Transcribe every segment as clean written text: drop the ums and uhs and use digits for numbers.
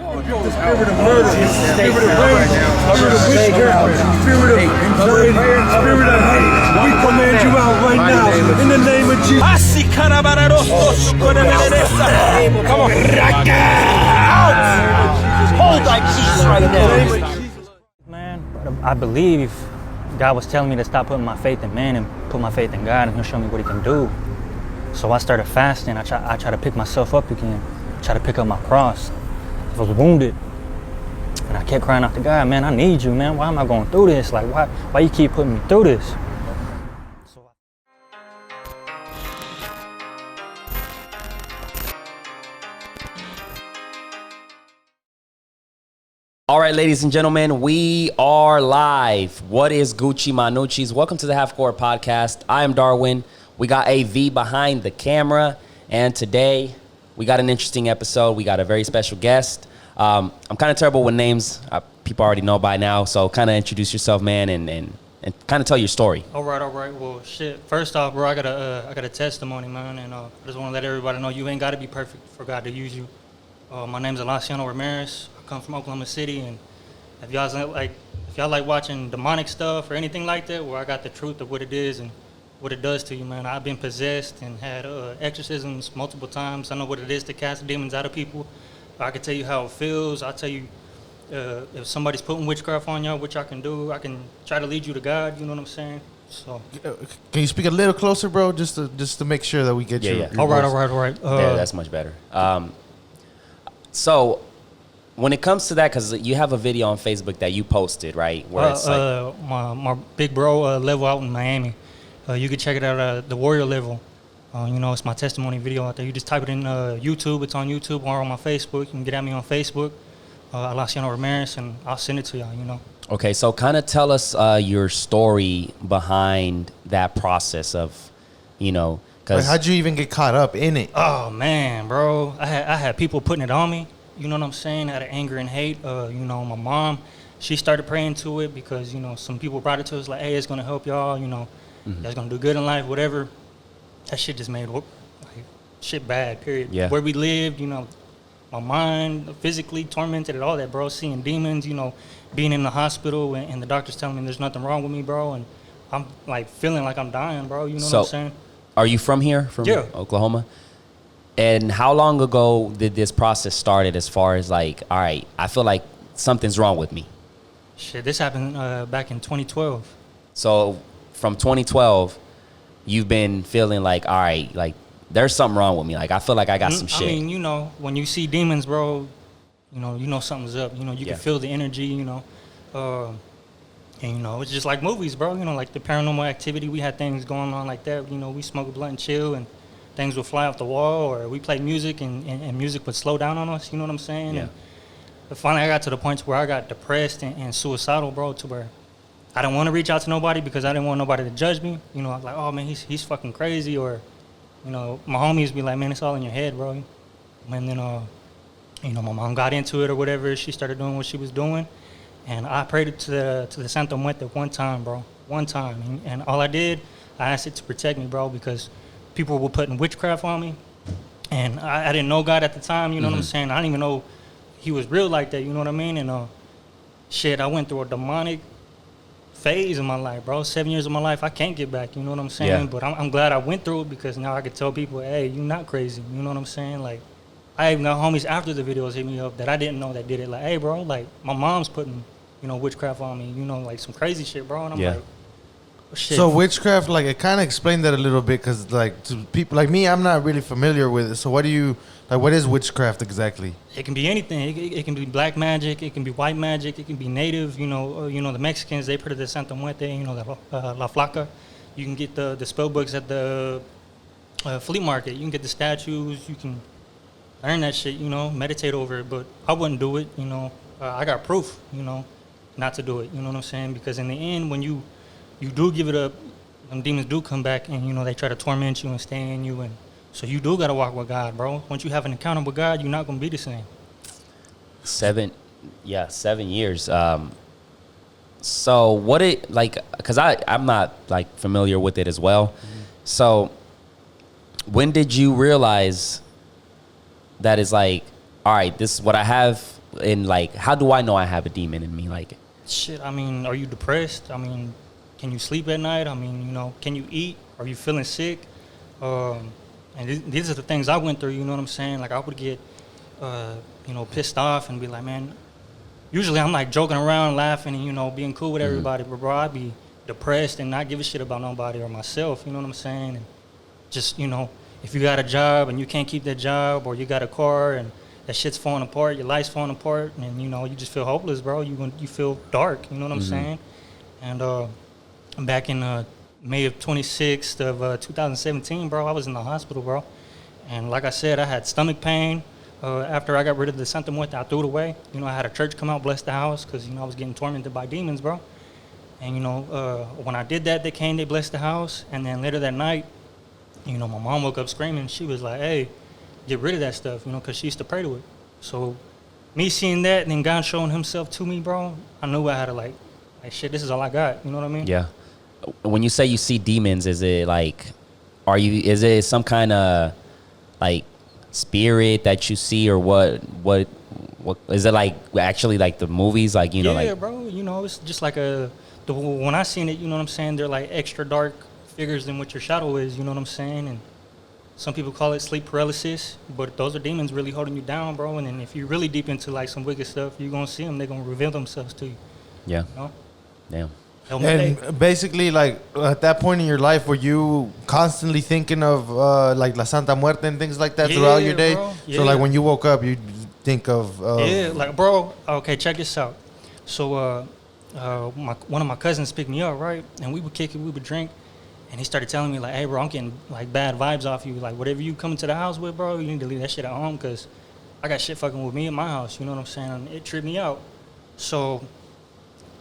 The spirit of murder, spirit of rage, spirit of witchcraft, spirit of anxiety, spirit of hate. We command you out right now in the name of Jesus. Come on. Hold thy peace right now. Man, I believe God was telling me to stop putting my faith in man and put my faith in God, and He'll show me what He can do. So I started fasting. I try to pick myself up again. Try to pick up my cross. I was wounded, and I kept crying out to God, man, I need you, man. Why am I going through this? Like, why you keep putting me through this? All right, ladies and gentlemen, we are live. What is Gucci Manucci's? Welcome to the Half Court Podcast. I am Darwin. We got AV behind the camera, and today we got an interesting episode. We got a very special guest. I'm kind of terrible with names. People already know by now, so kind of introduce yourself, man, and kind of tell your story. All right. Well, shit. First off, bro, I got a testimony, man, and I just want to let everybody know you ain't got to be perfect for God to use you. My name's Alaciano Ramirez. I come from Oklahoma City, and if y'all like watching demonic stuff or anything like that, where I got the truth of what it is and what it does to you, man. I've been possessed and had exorcisms multiple times. I know what it is to cast demons out of people. I can tell you how it feels. I'll tell you if somebody's putting witchcraft on y'all, what y'all can do. I can try to lead you to God, you know what I'm saying? So, can you speak a little closer, bro, just to make sure that we get you? All right. Yeah, that's much better. So, when it comes to that, because you have a video on Facebook that you posted, right? Where it's like my big bro level out in Miami. You can check it out at the Warrior level. It's my testimony video out there. You just type it in YouTube. It's on YouTube or on my Facebook. You can get at me on Facebook, Alaciano Ramirez, and I'll send it to y'all, Okay, so kind of tell us your story behind that process of, because how'd you even get caught up in it? Oh, man, bro. I had people putting it on me. You know what I'm saying? Out of anger and hate. My mom, she started praying to it because, some people brought it to us like, hey, it's going to help y'all, that's going to do good in life, whatever. That shit just made shit bad, period. Yeah. Where we lived, my mind physically tormented and all that, bro. Seeing demons, being in the hospital and the doctor's telling me there's nothing wrong with me, bro. And I'm like feeling like I'm dying, bro. You know what I'm saying? Are you from here, from Oklahoma? And how long ago did this process started as far as like, all right, I feel like something's wrong with me? Shit, this happened back in 2012. So from 2012, you've been feeling like, all right, like there's something wrong with me. Like I feel like I got some shit. I mean, when you see demons, bro, you know something's up. You can feel the energy, and it's just like movies, bro. Like the Paranormal Activity, we had things going on like that. We smoke a blunt and chill, and things would fly off the wall, or we play music and music would slow down on us. You know what I'm saying? Yeah. And finally, I got to the point where I got depressed and suicidal, bro, to where I didn't want to reach out to nobody because I didn't want nobody to judge me. I was like, oh man, he's fucking crazy, or my homies be like, man, it's all in your head, bro. And then my mom got into it or whatever. She started doing what she was doing, and I prayed to the Santa Muerte one time, bro, and all I did, I asked it to protect me, bro, because people were putting witchcraft on me, and I didn't know God at the time. You know what I'm saying? I didn't even know He was real like that. You know what I mean? And I went through a demonic phase in my life, bro. 7 years of my life, I can't get back. You know what I'm saying? Yeah. But I'm glad I went through it because now I could tell people, hey, you're not crazy. You know what I'm saying? Like, I even got homies after the videos hit me up that I didn't know that did it. Like, hey, bro, like my mom's putting, witchcraft on me. Like some crazy shit, bro. And I'm like, oh, shit. So witchcraft, like, it kind of explained that a little bit because, like, to people like me, I'm not really familiar with it. So what is witchcraft exactly? It can be anything. It can be black magic. It can be white magic. It can be native. The Mexicans, they put it at Santa Muerte. The La Flaca. You can get the spell books at the flea market. You can get the statues. You can learn that shit. Meditate over it. But I wouldn't do it. I got proof. Not to do it. You know what I'm saying? Because in the end, when you do give it up, them demons do come back and they try to torment you and stay in you, and so you do gotta walk with God, bro. Once you have an encounter with God, you're not gonna be the same. 7 years. So what it like? Because I'm not like familiar with it as well. Mm-hmm. So when did you realize that it's like, all right, this is what I have in like, how do I know I have a demon in me? Like, Shit, I mean, are you depressed? I mean, can you sleep at night? I mean, you know, can you eat? Are you feeling sick? And these are the things I went through, you know what I'm saying? Like, I would get, you know, pissed off and be like, man, usually I'm like joking around, laughing, and, you know, being cool with everybody. But, bro, I'd be depressed and not give a shit about nobody or myself, you know what I'm saying? And just, you know, if you got a job and you can't keep that job, or you got a car and that shit's falling apart, your life's falling apart, and, you know, you just feel hopeless, bro. You feel dark, you know what I'm saying? And back in May of 26th of 2017, bro, I was in the hospital, bro. And like I said, I had stomach pain. After I got rid of the Santa Muerte, I threw it away. You know, I had a church come out, bless the house, because, you know, I was getting tormented by demons, bro. And, you know, when I did that, they came, they blessed the house. And then later that night, you know, my mom woke up screaming. She was like, hey, get rid of that stuff, you know, because she used to pray to it. So me seeing that and then God showing himself to me, bro, I knew I had to, like, shit, this is all I got. You know what I mean? yeah. When you say you see demons, is it like, is it some kind of like spirit that you see, or what is it like actually like the movies, like, you know, yeah, like, bro, you know, it's just like when I seen it, you know what I'm saying, they're like extra dark figures than what your shadow is, you know what I'm saying? And some people call it sleep paralysis, but those are demons really holding you down, bro. And then if you're really deep into like some wicked stuff, you're gonna see them, they're gonna reveal themselves to you. yeah, You know? damn. And basically, like, at that point in your life, were you constantly thinking of like La Santa Muerte and things like that throughout your day? Bro. Yeah. So like when you woke up, you think of yeah, like, bro, okay, check this out. So one of my cousins picked me up, right? And we would kick it, we would drink. And he started telling me, like, hey, bro, I'm getting, like, bad vibes off you. Like, whatever you come into the house with, bro, you need to leave that shit at home, because I got shit fucking with me in my house. You know what I'm saying? It tripped me out. So,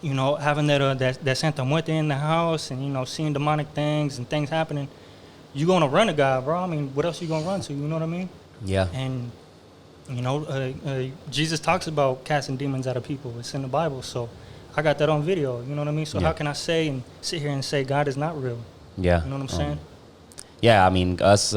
you know, having that Santa Muerte in the house and, you know, seeing demonic things and things happening, you going to run to God, bro. I mean, what else you going to run to? You know what I mean? Yeah. And, you know, Jesus talks about casting demons out of people. It's in the Bible. So I got that on video. You know what I mean? So how can I say and sit here and say God is not real? Yeah. You know what I'm saying? Yeah, I mean, us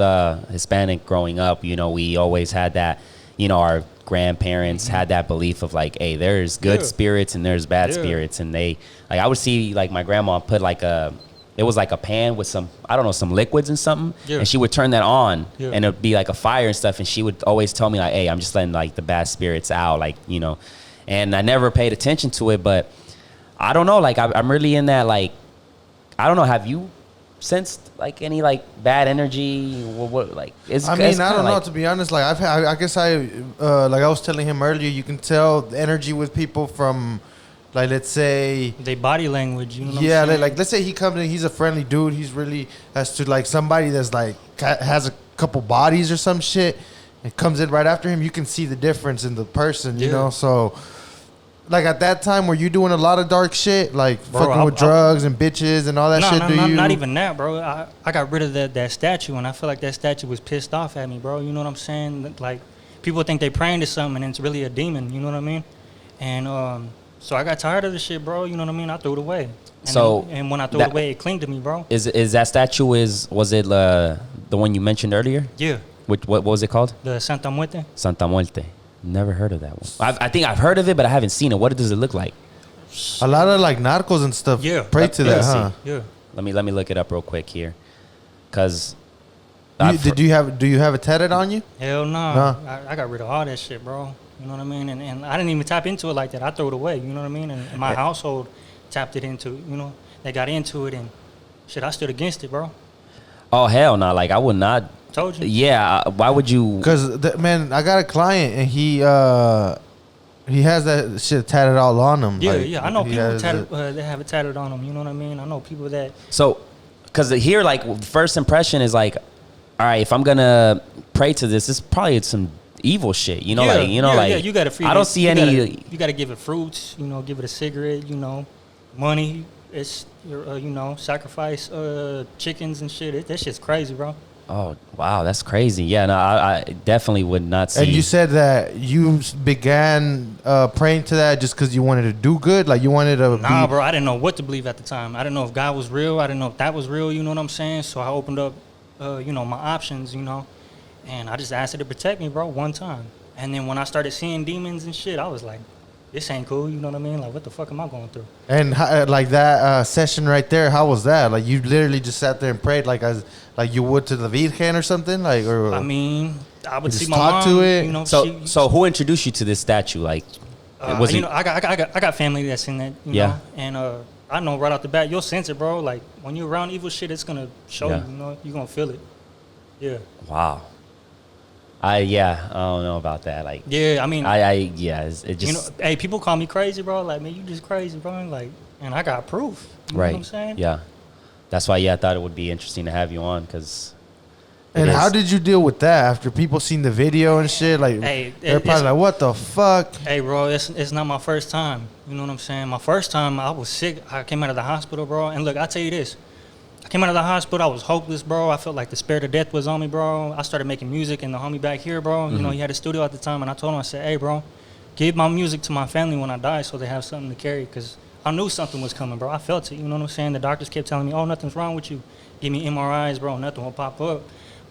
Hispanic growing up, you know, we always had that, you know, our grandparents had that belief of like, hey, there's good spirits and there's bad spirits. And they, like, I would see like my grandma put like it was like a pan with some, I don't know, some liquids and something. Yeah. And she would turn that on and it'd be like a fire and stuff. And she would always tell me like, hey, I'm just letting like the bad spirits out, like, you know, and I never paid attention to it. But I don't know, like, I'm really in that, like, I don't know, have you sensed like any like bad energy? What like it's, I mean, it's I don't know, like, to be honest. Like I guess like I was telling him earlier, you can tell the energy with people from, like, let's say They body language, you know what I'm saying? like let's say he comes in, he's a friendly dude, he's really has to like somebody that's like has a couple bodies or some shit, and comes in right after him, you can see the difference in the person, you know. So like at that time, were you doing a lot of dark shit, like fucking with drugs and bitches and all that shit? Not even that, bro. I got rid of that statue, and I feel like that statue was pissed off at me, bro. You know what I'm saying? Like, people think they praying to something, and it's really a demon. You know what I mean? And so I got tired of the shit, bro. You know what I mean? I threw it away. And when I threw it away, it clinged to me, bro. Is that statue, was it the one you mentioned earlier? Yeah. What was it called? The Santa Muerte. Santa Muerte. Never heard of that one. I think I've heard of it, but I haven't seen it. What does it look like? A lot of like narcos and stuff pray to that, huh? Yeah. Let me look it up real quick here, cause do you have it tatted on you? Hell no. No. I got rid of all that shit, bro. You know what I mean? And I didn't even tap into it like that. I threw it away. You know what I mean? And my household tapped it into. You know, they got into it, and shit, I stood against it, bro. Oh hell no! Like, I would not. Told you. Yeah. Why would you? Because man, I got a client and he has that shit tatted all on him. Yeah, like, yeah. I know people tatted. They have it tatted on them. You know what I mean? I know people that. So, because here, like, first impression is like, all right, if I'm gonna pray to this, it's probably some evil shit. You know, like, you know, like, you gotta feed I don't it. see any. You gotta give it fruits. You know, give it a cigarette. You know, money. It's you know, sacrifice chickens and shit. That shit's crazy, bro. Oh wow, that's crazy. Yeah, no, I definitely would not see. And you said that you began praying to that just because you wanted to do good, like you wanted to. Nah, bro, I didn't know what to believe at the time. I didn't know if God was real. I didn't know if that was real. You know what I'm saying? So I opened up, you know, my options. You know, and I just asked it to protect me, bro. One time. And then when I started seeing demons and shit, I was like, this ain't cool. You know what I mean? Like, what the fuck am I going through? And like that session right there, how was that? Like you literally just sat there and prayed like you would to the Virgen or something, like or I mean, I would you see just my talk mom. to it? You know, So who introduced you to this statue? Like, was you it? know, I got family that's in that. You Yeah. know? And I know right off the bat, you'll sense it, bro. Like when you're around evil shit, it's gonna show Yeah. you. You know, you're gonna feel it. Yeah. Wow. I don't know about that. Like, Yeah. I mean, it just you know, hey, people call me crazy, bro. Like, man, you just crazy, bro. Like, and I got proof. You know right. what I'm saying? Yeah. That's why I thought it would be interesting to have you on because. And how did you deal with that after people seen the video and shit? Like, Hey, they're probably like, "What the fuck?" Hey, bro, it's not my first time. You know what I'm saying? My first time, I was sick. I came out of the hospital, bro. And look, I tell you this. I came out of the hospital. I was hopeless, bro. I felt like the spirit of death was on me, bro. I started making music, and the homie back here, bro, you know, he had a studio at the time. And I told him, I said, hey, bro, give my music to my family when I die so they have something to carry. Because I knew something was coming, bro. I felt it. You know what I'm saying? The doctors kept telling me, oh, nothing's wrong with you. Give me MRIs, bro. Nothing will pop up.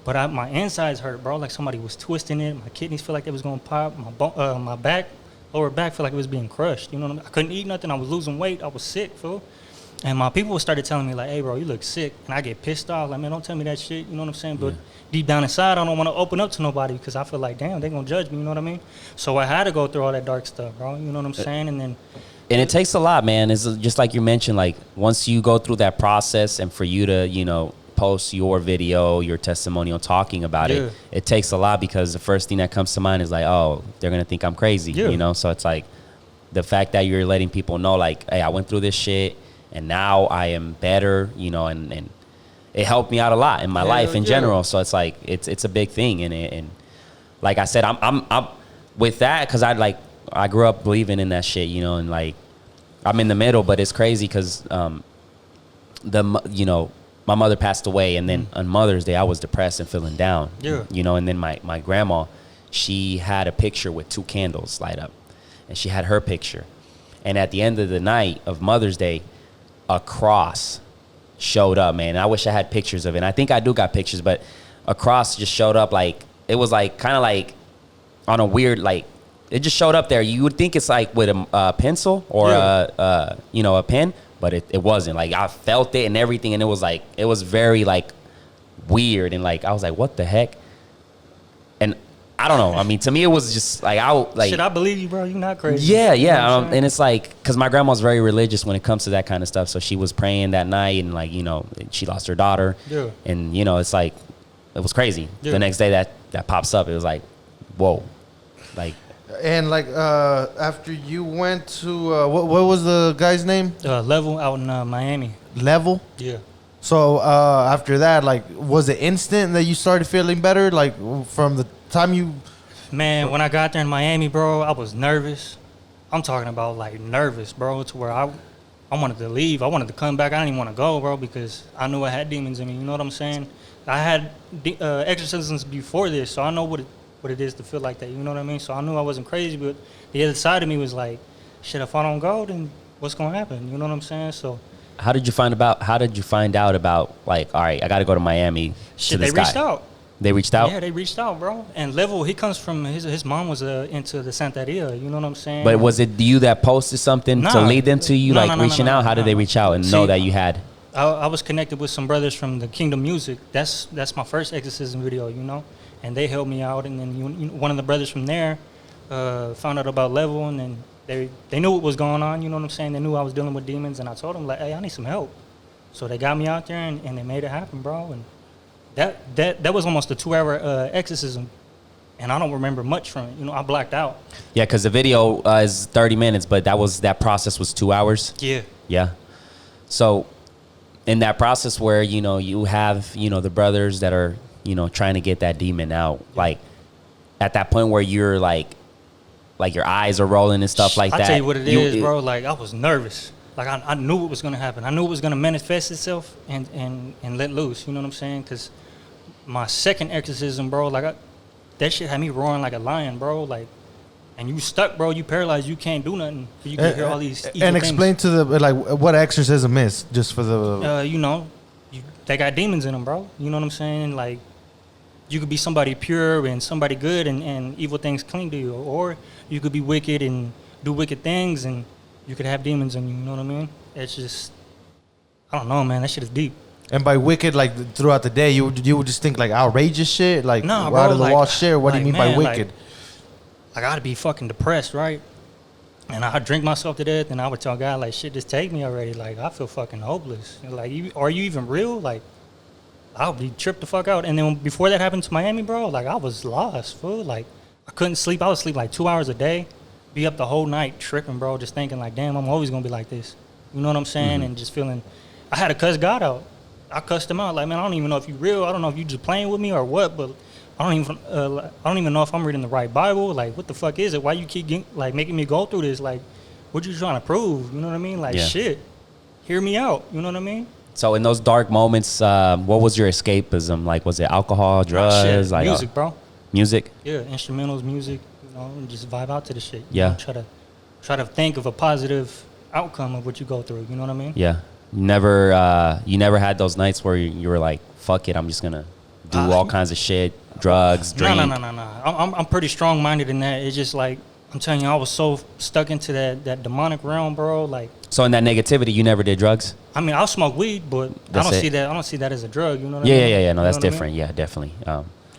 But my insides hurt, bro. Like somebody was twisting it. My kidneys feel like they was going to pop. My back, lower back, feel like it was being crushed. You know what I mean? I couldn't eat nothing. I was losing weight. I was sick, fool. And my people started telling me, like, hey, bro, you look sick. And I get pissed off. Like, man, don't tell me that shit. You know what I'm saying? But deep down inside, I don't want to open up to nobody because I feel like, damn, they going to judge me. You know what I mean? So I had to go through all that dark stuff, bro. You know what I'm saying? And then... And it takes a lot, man. It's just like you mentioned, like once you go through that process and for you to, you know, post your video, your testimonial talking about it, it takes a lot because the first thing that comes to mind is like, oh, they're going to think I'm crazy, you know? So it's like the fact that you're letting people know like, hey, I went through this shit and now I am better, you know, and it helped me out a lot in my life in general. So it's like, it's a big thing. And like I said, I'm with that because I grew up believing in that shit, you know, and like I'm in the middle, but it's crazy because you know, my mother passed away, and then on Mother's Day I was depressed and feeling down. You know, and then my grandma, she had a picture with 2 candles light up, and she had her picture, and at the end of the night of Mother's Day, a cross showed up, man. And I wish I had pictures of it. And I think I do got pictures, but a cross just showed up like it was like kind of like on a weird like. It just showed up there. You would think it's like with a pencil or you know, a pen, but it wasn't. Like I felt it and everything, and it was very like weird and like I was like, what the heck? And I don't know. I mean, to me, it was just like Should I believe you, bro? You're not crazy. Yeah, you know and it's like because my grandma's very religious when it comes to that kind of stuff. So she was praying that night, and like you know, she lost her daughter. And you know, it's like it was crazy. The next day that pops up, it was like, whoa, like. And like after you went to what was the guy's name? Level out in Miami. Level? Yeah. So after that, like, was it instant that you started feeling better? Like from the time you... Man, when I got there in Miami, bro, I was nervous. I'm talking about like nervous, bro, to where I wanted to leave. I wanted to come back. I didn't even want to go, bro, because I knew I had demons in me. You know what I'm saying? I had exorcisms before this, so I know what it is to feel like that. You know what I mean? So I knew I wasn't crazy, but the other side of me was like, shit, if I don't go, then what's going to happen? You know what I'm saying? So How did you find out about like, all right, I got to go to Miami? Shit, they reached out. They reached out? Yeah, they reached out, bro. And Level, he comes from, his mom was into the Santeria, you know what I'm saying? But was it you that posted something to lead them to you, reaching out? How did they reach out and know that you had? I was connected with some brothers from the Kingdom Music. That's my first exorcism video, you know? And they helped me out. And then one of the brothers from there found out about Level, and then they knew what was going on, you know what I'm saying? They knew I was dealing with demons, and I told them, like, hey, I need some help. So they got me out there, and they made it happen, bro. And that was almost a 2-hour exorcism, and I don't remember much from it. You know, I blacked out. Yeah, because the video is 30 minutes, but that process was 2 hours. Yeah. Yeah. So in that process where, you know, you have, you know, the brothers that are, you know, trying to get that demon out, like at that point where you're like your eyes are rolling and stuff like that. I tell you what it is, bro. Like I was nervous. Like I knew what was gonna happen. I knew it was gonna manifest itself and let loose. You know what I'm saying? Because my second exorcism, bro, like that shit had me roaring like a lion, bro. Like, and you stuck, bro. You paralyzed. You can't do nothing. You can hear all these evil and explain things. to the like what exorcism is, just for the. You know, they got demons in them, bro. You know what I'm saying? Like, you could be somebody pure and somebody good, and evil things cling to you, or you could be wicked and do wicked things, and you could have demons in you. You know what I mean? It's just, I don't know, man. That shit is deep. And by wicked, like throughout the day, you would just think like outrageous shit, like Nah, bro, out of the like- wall shit. What do you like, mean by man, wicked? I gotta be fucking depressed, right? And I drink myself to death, and I would tell God, like, shit, just take me already. Like, I feel fucking hopeless. Like, are you even real? Like, I would be tripped the fuck out. And then before that happened to Miami, bro, like, I was lost, fool. Like, I couldn't sleep. I would sleep like 2 hours a day, be up the whole night tripping, bro, just thinking like, damn, I'm always gonna be like this. You know what I'm saying? And just feeling, I had to cuss God out. I cussed him out. Like, man, I don't even know if you real. I don't know if you just playing with me or what, but I don't even know if I'm reading the right Bible. Like, what the fuck is it? Why you keep making me go through this? Like, what you trying to prove? You know what I mean? Like, shit, hear me out. You know what I mean? So in those dark moments, what was your escapism? Like, was it alcohol, drugs? Shit, Like music, bro. Music? Yeah, instrumentals, music. You know, and just vibe out to the shit. You Yeah. know, try to think of a positive outcome of what you go through. You know what I mean? Yeah. You never had those nights where you were like, fuck it, I'm just gonna do all kinds of shit, drugs, drink. No. I'm pretty strong minded in that. It's just like, I'm telling you, I was so stuck into that demonic realm, bro. Like, So in that negativity, you never did drugs? I mean, I'll smoke weed, but That's I don't it. see that. I don't see that as a drug. You know what I mean? Yeah. No, You that's know what I mean? different. Yeah, definitely.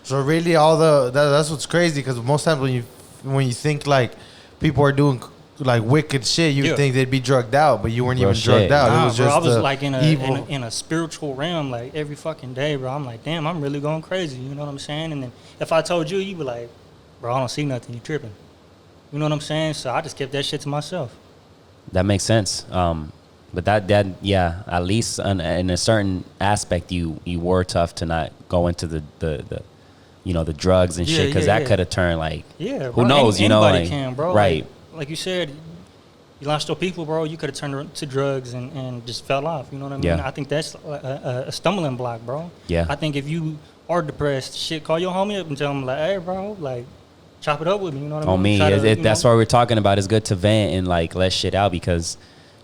So really, that's what's crazy, because most times when you think like people are doing like wicked shit, you would think they'd be drugged out, but you weren't Real even drugged shit. out. Nah, It was bro, just I was the like in evil. a spiritual realm, like every fucking day, bro. I'm like, damn, I'm really going crazy. You know what I'm saying? And then if I told you, you'd be like, bro, I don't see nothing. You tripping? You know what I'm saying? So I just kept that shit to myself. That makes sense. But that yeah, at least in a certain aspect, you were tough to not go into the the drugs and shit, because that could have turned like, Yeah, who bro, knows, you know, anybody like, can, bro. right? Like you said, you lost your people, bro. You could have turned to drugs and just fell off. You know what I mean? Yeah. I think that's a stumbling block, bro. Yeah. I think if you are depressed, shit, call your homie up and tell him like, hey, bro, like, chop it up with me. You know what I mean? On me, Try to, that's what we're talking about. It's good to vent and like let shit out, because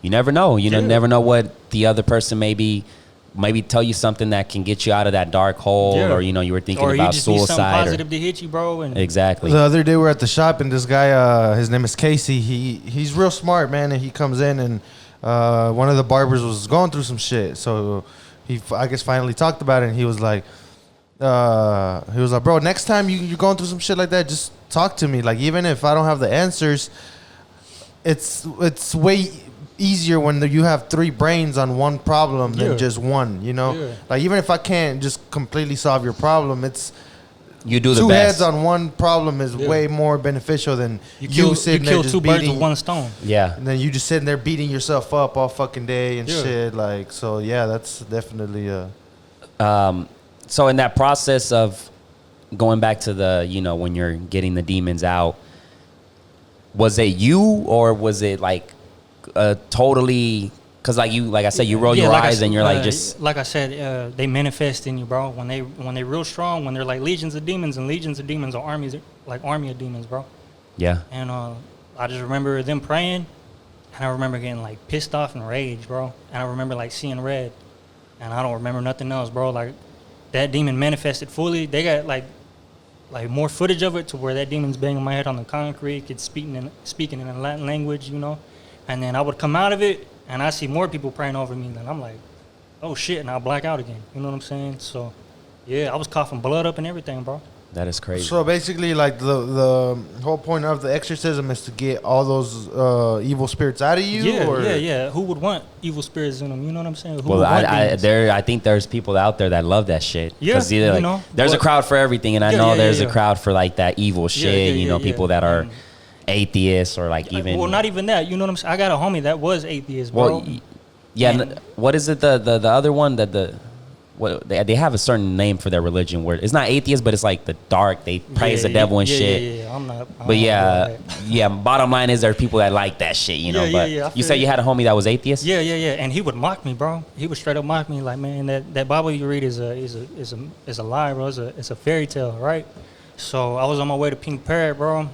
you never know. You Yeah. never know what the other person maybe tell you something that can get you out of that dark hole, Yeah. or you were thinking or about you just need something suicide. positive to hit you, bro. And Exactly. The other day we're at the shop, and this guy, his name is Casey. He's real smart, man, and he comes in, and one of the barbers was going through some shit, so I guess finally talked about it, and he was like, bro, next time you're going through some shit like that, just talk to me. Like, even if I don't have the answers, it's way easier when you have three brains on one problem than Yeah. just one, you know? Yeah. Like, even if I can't just completely solve your problem, it's You do the two best. heads on one problem is Yeah. way more beneficial than you kill sitting there just two birds beating, with one stone. Yeah. and then you just sitting there beating yourself up all fucking day and Yeah. shit. Like, so yeah, that's definitely So in that process of going back to the, when you're getting the demons out, was it you, or was it like totally, because like I said, you roll your eyes and you're like, just like I said, they manifest in you, bro. When they real strong, when they're like legions of demons, and legions of demons are armies, like army of demons, bro. yeah. And I just remember them praying, and I remember getting like pissed off and rage, bro. And I remember like seeing red, and I don't remember nothing else, bro. Like, that demon manifested fully. They got like more footage of it, to where that demon's banging my head on the concrete, it's speaking in a Latin language, And then I would come out of it, and I see more people praying over me. Then I'm like, oh shit, and I'll black out again. You know what I'm saying? So, yeah, I was coughing blood up and everything, bro. That is crazy. so basically, like, the whole point of the exorcism is to get all those evil spirits out of you. Yeah. Who would want evil spirits in them? You know what I'm saying? Who Well, would want demons? I think there's people out there that love that shit. Yeah, 'Cause either, you know, there's a but- crowd for everything, and I Yeah, know yeah, there's yeah. a crowd for like that evil shit. yeah, People yeah. that are And- atheists, or like even. Well, not even that. You know what I'm saying? I got a homie that was atheist, bro. Well, yeah. And- What is it? The other one that they have a certain name for their religion where it's not atheist, but it's like the dark. They praise the devil and shit. Yeah. I'm not. But yeah. Bottom line is there are people that like that shit, Yeah, yeah, But yeah, I you said feel you had a homie that was atheist. Yeah. And he would mock me, bro. He would straight up mock me, like, man, that Bible you read is a lie, bro. It's a fairy tale, right? So I was on my way to Pink Parrot, bro.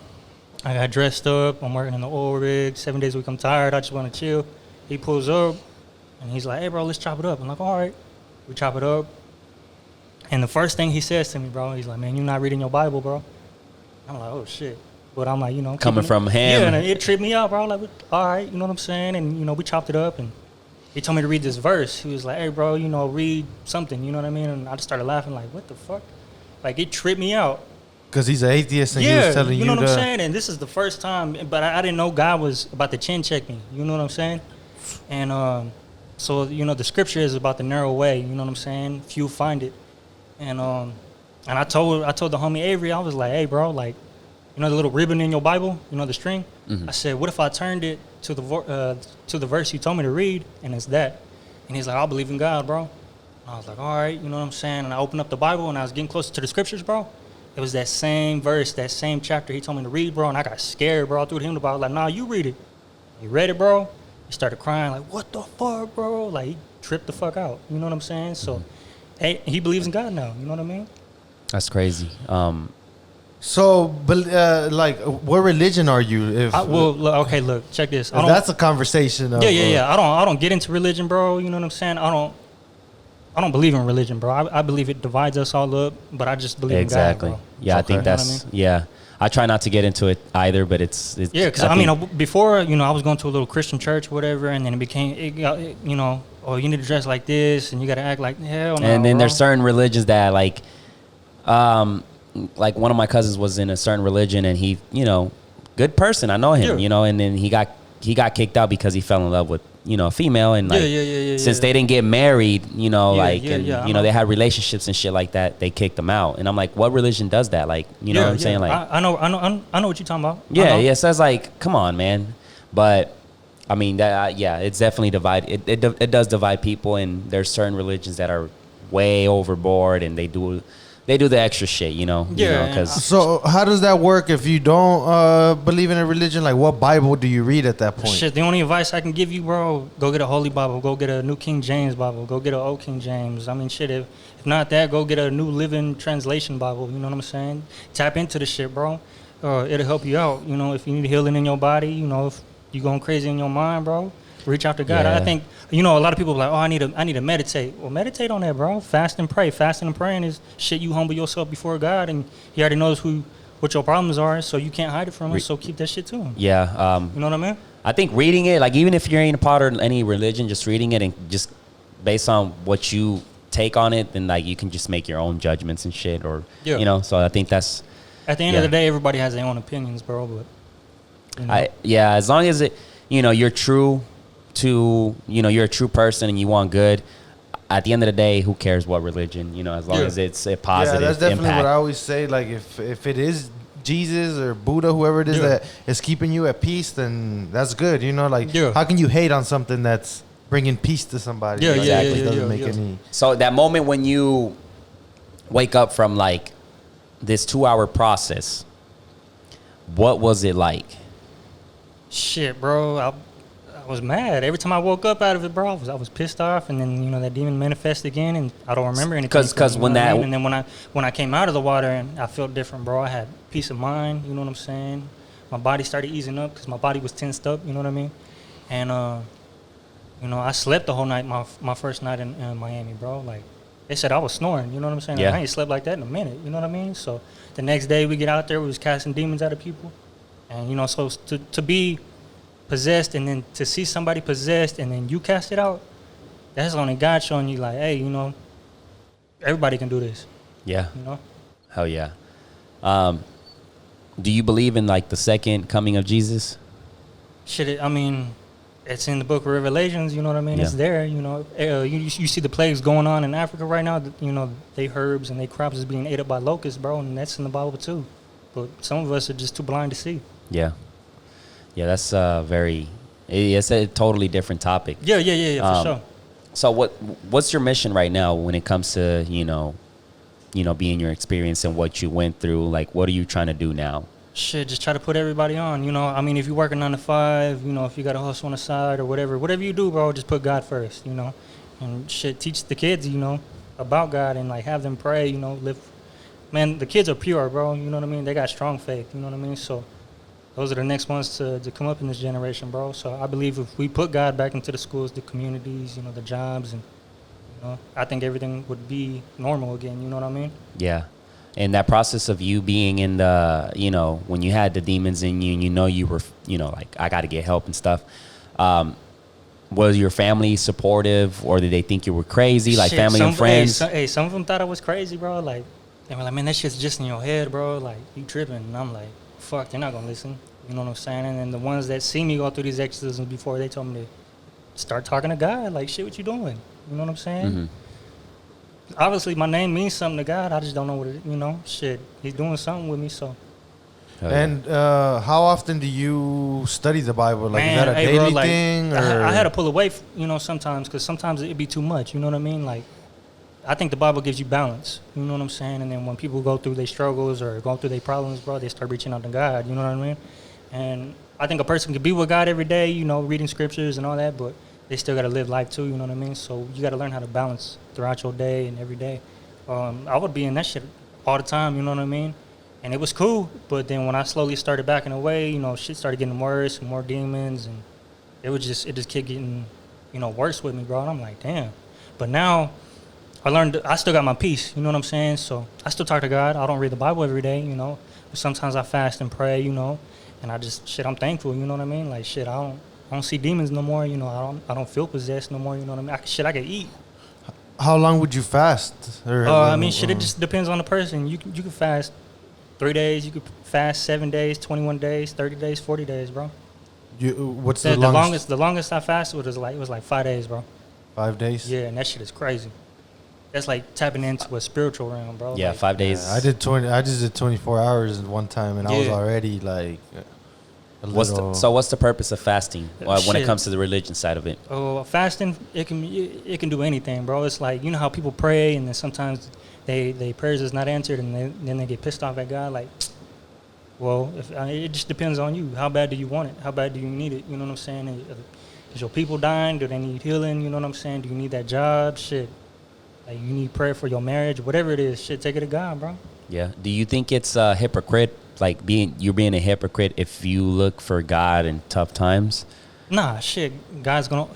I got dressed up. I'm working in the oil rig. 7 days a week. I'm tired. I just want to chill. He pulls up, and he's like, hey, bro, let's chop it up. I'm like, all right. We chop it up. And the first thing he says to me, bro, he's like, man, you're not reading your Bible, bro. I'm like, oh, shit. But I'm like, Coming from him. Yeah, and it tripped me out, bro. Like, all right, you know what I'm saying? And, we chopped it up, and he told me to read this verse. He was like, hey, bro, read something, you know what I mean? And I just started laughing, like, what the fuck? Like, it tripped me out. Because he's an atheist and he was telling you know what I'm saying? And this is the first time, but I didn't know God was about to chin check me, you know what I'm saying? And so, the scripture is about the narrow way, you know what I'm saying? Few find it. And I told the homie Avery, I was like, hey, bro, like, the little ribbon in your Bible, the string? Mm-hmm. I said, what if I turned it to the verse you told me to read, and it's that? And he's like, I believe in God, bro. And I was like, all right, you know what I'm saying? And I opened up the Bible, and I was getting closer to the scriptures, bro. It was that same verse, that same chapter he told me to read, bro, and I got scared, bro. I threw it to him about, like, nah, you read it. He read it, bro. He started crying, like, what the fuck, bro? Like, he tripped the fuck out, you know what I'm saying? So, hey, he believes in God now, you know what I mean? That's crazy. So, but what religion are you? Okay, look, check this. That's a conversation. Yeah. I don't get into religion, bro. You know what I'm saying? I don't believe in religion, bro. I believe it divides us all up, but I just believe in God, bro. Yeah, I think that's I try not to get into it either, but it's yeah. Because before, I was going to a little Christian church, whatever, and then it got, oh, you need to dress like this, and you got to act like hell. No, and then bro. there's certain religions that like one of my cousins was in a certain religion, and he, good person, I know him, and then he got kicked out because he fell in love with, a female, and like since they didn't get married, they had relationships and shit like that, they kicked him out. And I'm like, what religion does that? Like, you know what I'm saying? Like, I know what you're talking about. Yeah. So it's like, come on, man. But I mean, that it's definitely divided. It does divide people, and there's certain religions that are way overboard, and they do the extra shit, So how does that work if you don't believe in a religion? Like, what Bible do you read at that point? Shit, the only advice I can give you, bro, go get a Holy Bible, go get a New King James Bible, go get an Old King James. I mean, shit, if not that, go get a New Living Translation Bible, you know what I'm saying? Tap into the shit, bro. It'll help you out, if you need healing in your body, if you're going crazy in your mind, bro. Reach out to God. Yeah. I think, a lot of people are like, oh, I need to meditate. Well, meditate on that, bro. Fast and pray. Fasting and praying is shit you humble yourself before God, and He already knows what your problems are, so you can't hide it from Him, so keep that shit to Him. Yeah. You know what I mean? I think reading it, like, even if you're ain't a part of any religion, just reading it and just based on what you take on it, then, like, you can just make your own judgments and shit, or, so I think that's... At the end of the day, everybody has their own opinions, bro, but... as long as you're true to, you're a true person and you want good, at the end of the day, who cares what religion, as long as it's a positive that's definitely impact. what I always say. Like, if it is Jesus or Buddha, whoever it is that is keeping you at peace, then that's good. How can you hate on something that's bringing peace to somebody? Exactly. Doesn't make any. So that moment when you wake up from, like, this 2-hour process, what was it like? Shit, bro, I was mad. Every time I woke up out of it, bro, I was pissed off, and then that demon manifested again, and I don't remember anything. Because when that, and then when I came out of the water, and I felt different, bro. I had peace of mind. You know what I'm saying? My body started easing up because my body was tensed up. You know what I mean? And I slept the whole night. My first night in Miami, bro. Like, they said I was snoring. You know what I'm saying? Yeah. I ain't slept like that in a minute. You know what I mean? So the next day we get out there, we was casting demons out of people, and so to be possessed, and then to see somebody possessed and then you cast it out, that's only God showing you, like, hey, everybody can do this. Yeah. Hell yeah. Do you believe in, like, the second coming of Jesus? Shit, I mean, it's in the book of Revelations, you know what I mean? Yeah. It's there, you see the plagues going on in Africa right now, they herbs and they crops is being ate up by locusts, bro, and that's in the Bible too. But some of us are just too blind to see. Yeah. Yeah, that's it's a totally different topic. Yeah, for sure. So what's your mission right now when it comes to, being your experience and what you went through? Like, what are you trying to do now? Shit, just try to put everybody on, I mean, if you're working 9 to 5, if you got a hustle on the side or whatever you do, bro, just put God first, and shit, teach the kids, about God, and, like, have them pray, live. Man, the kids are pure, bro, you know what I mean? They got strong faith, you know what I mean? So those are the next ones to come up in this generation, bro. So I believe if we put God back into the schools, the communities, the jobs, and I think everything would be normal again. You know what I mean? Yeah. And that process of you being in the, when you had the demons in you and you were, like, I got to get help and stuff. Was your family supportive, or did they think you were crazy, like family and friends? Some of them thought I was crazy, bro. Like, they were like, man, that shit's just in your head, bro. Like, you tripping. And I'm like, fuck, they're not going to listen. You know what I'm saying? And then the ones that see me go through these exorcisms before, they told me to start talking to God. Like, shit, what you doing? You know what I'm saying? Mm-hmm. Obviously, my name means something to God. I just don't know what it, shit. He's doing something with me, so. Oh, yeah. And how often do you study the Bible? Like, Man, is that a daily thing? Or? I had to pull away, sometimes, because sometimes it'd be too much. You know what I mean? Like, I think the Bible gives you balance. You know what I'm saying? And then when people go through their struggles or go through their problems, bro, they start reaching out to God. You know what I mean? And I think a person can be with God every day, reading scriptures and all that, but they still got to live life too. You know what I mean? So you got to learn how to balance throughout your day and every day. I would be in that shit all the time. You know what I mean? And it was cool, but then when I slowly started backing away, shit started getting worse, more demons, and it just kept getting, worse with me, bro. And I'm like, damn. But now I still got my peace, you know what I'm saying? So I still talk to God. I don't read the Bible every day, but sometimes I fast and pray, and I'm thankful, you know what I mean? Like, shit, I don't see demons no more, I don't feel possessed no more, you know what I mean? I can eat. How long would you fast? Shit, it just depends on the person. You can fast 3 days, you could fast 7 days, 21 days, 30 days, 40 days, bro. What's the longest? The longest I fasted was like 5 days, bro. 5 days? Yeah, and that shit is crazy. That's like tapping into a spiritual realm, bro. Yeah, like, 5 days. Yeah, I just did 24 hours in one time, and I was already like What's the purpose of fasting when it comes to the religion side of it? Oh, fasting, it can do anything, bro. It's like, how people pray, and then sometimes they prayers is not answered, and then they get pissed off at God. Like, well, it just depends on you. How bad do you want it? How bad do you need it? You know what I'm saying? Is your people dying? Do they need healing? You know what I'm saying? Do you need that job? Shit. Like, you need prayer for your marriage, whatever it is. Shit, take it to God, bro. Yeah. Do you think it's a hypocrite, like you're being a hypocrite if you look for God in tough times? Nah, shit.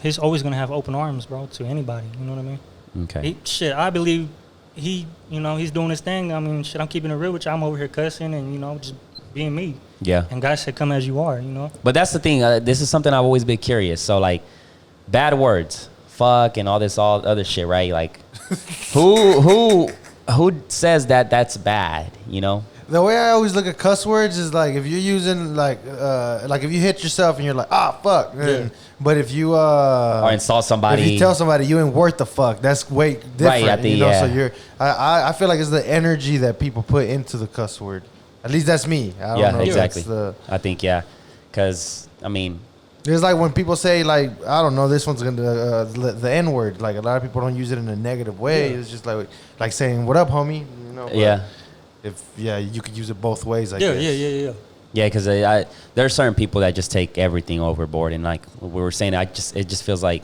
He's always gonna have open arms, bro, to anybody. You know what I mean? Okay. I believe he's doing his thing. I mean, shit, I'm keeping it real with you. I'm over here cussing and, just being me. Yeah. And God said, come as you are, But that's the thing. This is something I've always been curious. So, like, bad words, fuck, and all other shit, right? Like, who says that that's bad, The way I always look at cuss words is like if you're using like if you hit yourself and you're like, fuck. Yeah. But if you or insult somebody, if you tell somebody you ain't worth the fuck, that's way different. Right, I think, So I feel like it's the energy that people put into the cuss word. At least that's me. I don't know exactly. If that's I think because it's like when people say like, I don't know, this one's gonna the N word. Like, a lot of people don't use it in a negative way. Yeah. It's just like saying what up, homie. You could use it both ways. I guess. Yeah. Yeah, because there are certain people that just take everything overboard, and like we were saying, it just feels like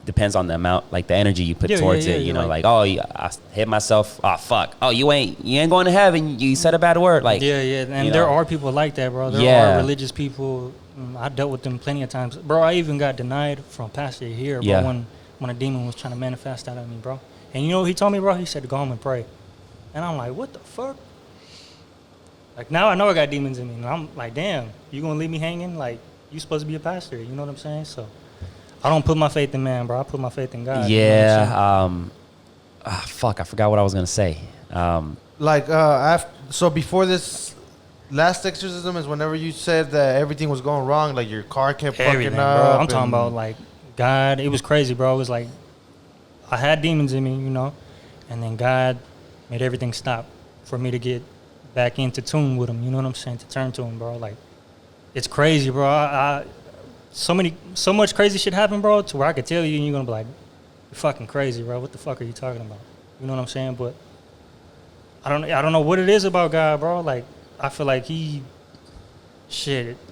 depends on the amount, like the energy you put towards it. I hit myself. Oh fuck. Oh, you ain't going to heaven. You said a bad word. Like and there are people like that, bro. There are religious people. I dealt with them plenty of times, bro. I even got denied from pastor here, bro, when a demon was trying to manifest out of me, bro. And he told me, bro, he said to go home and pray. And I'm like, what the fuck? Like, now I know I got demons in me. And I'm like, damn, you gonna leave me hanging? Like, you supposed to be a pastor. You know what I'm saying? So I don't put my faith in man, bro. I put my faith in God. Yeah. Fuck, I forgot what I was gonna say. So before this last exorcism is whenever you said that everything was going wrong, like your car kept fucking up. Bro. I'm talking about like God. It was crazy, bro. It was like I had demons in me, and then God made everything stop for me to get back into tune with him. You know what I'm saying? To turn to him, bro. Like, it's crazy, bro. So much crazy shit happened, bro, to where I could tell you and you're gonna be like, you're fucking crazy, bro. What the fuck are you talking about? You know what I'm saying? But I don't know what it is about God, bro. Like, I feel like he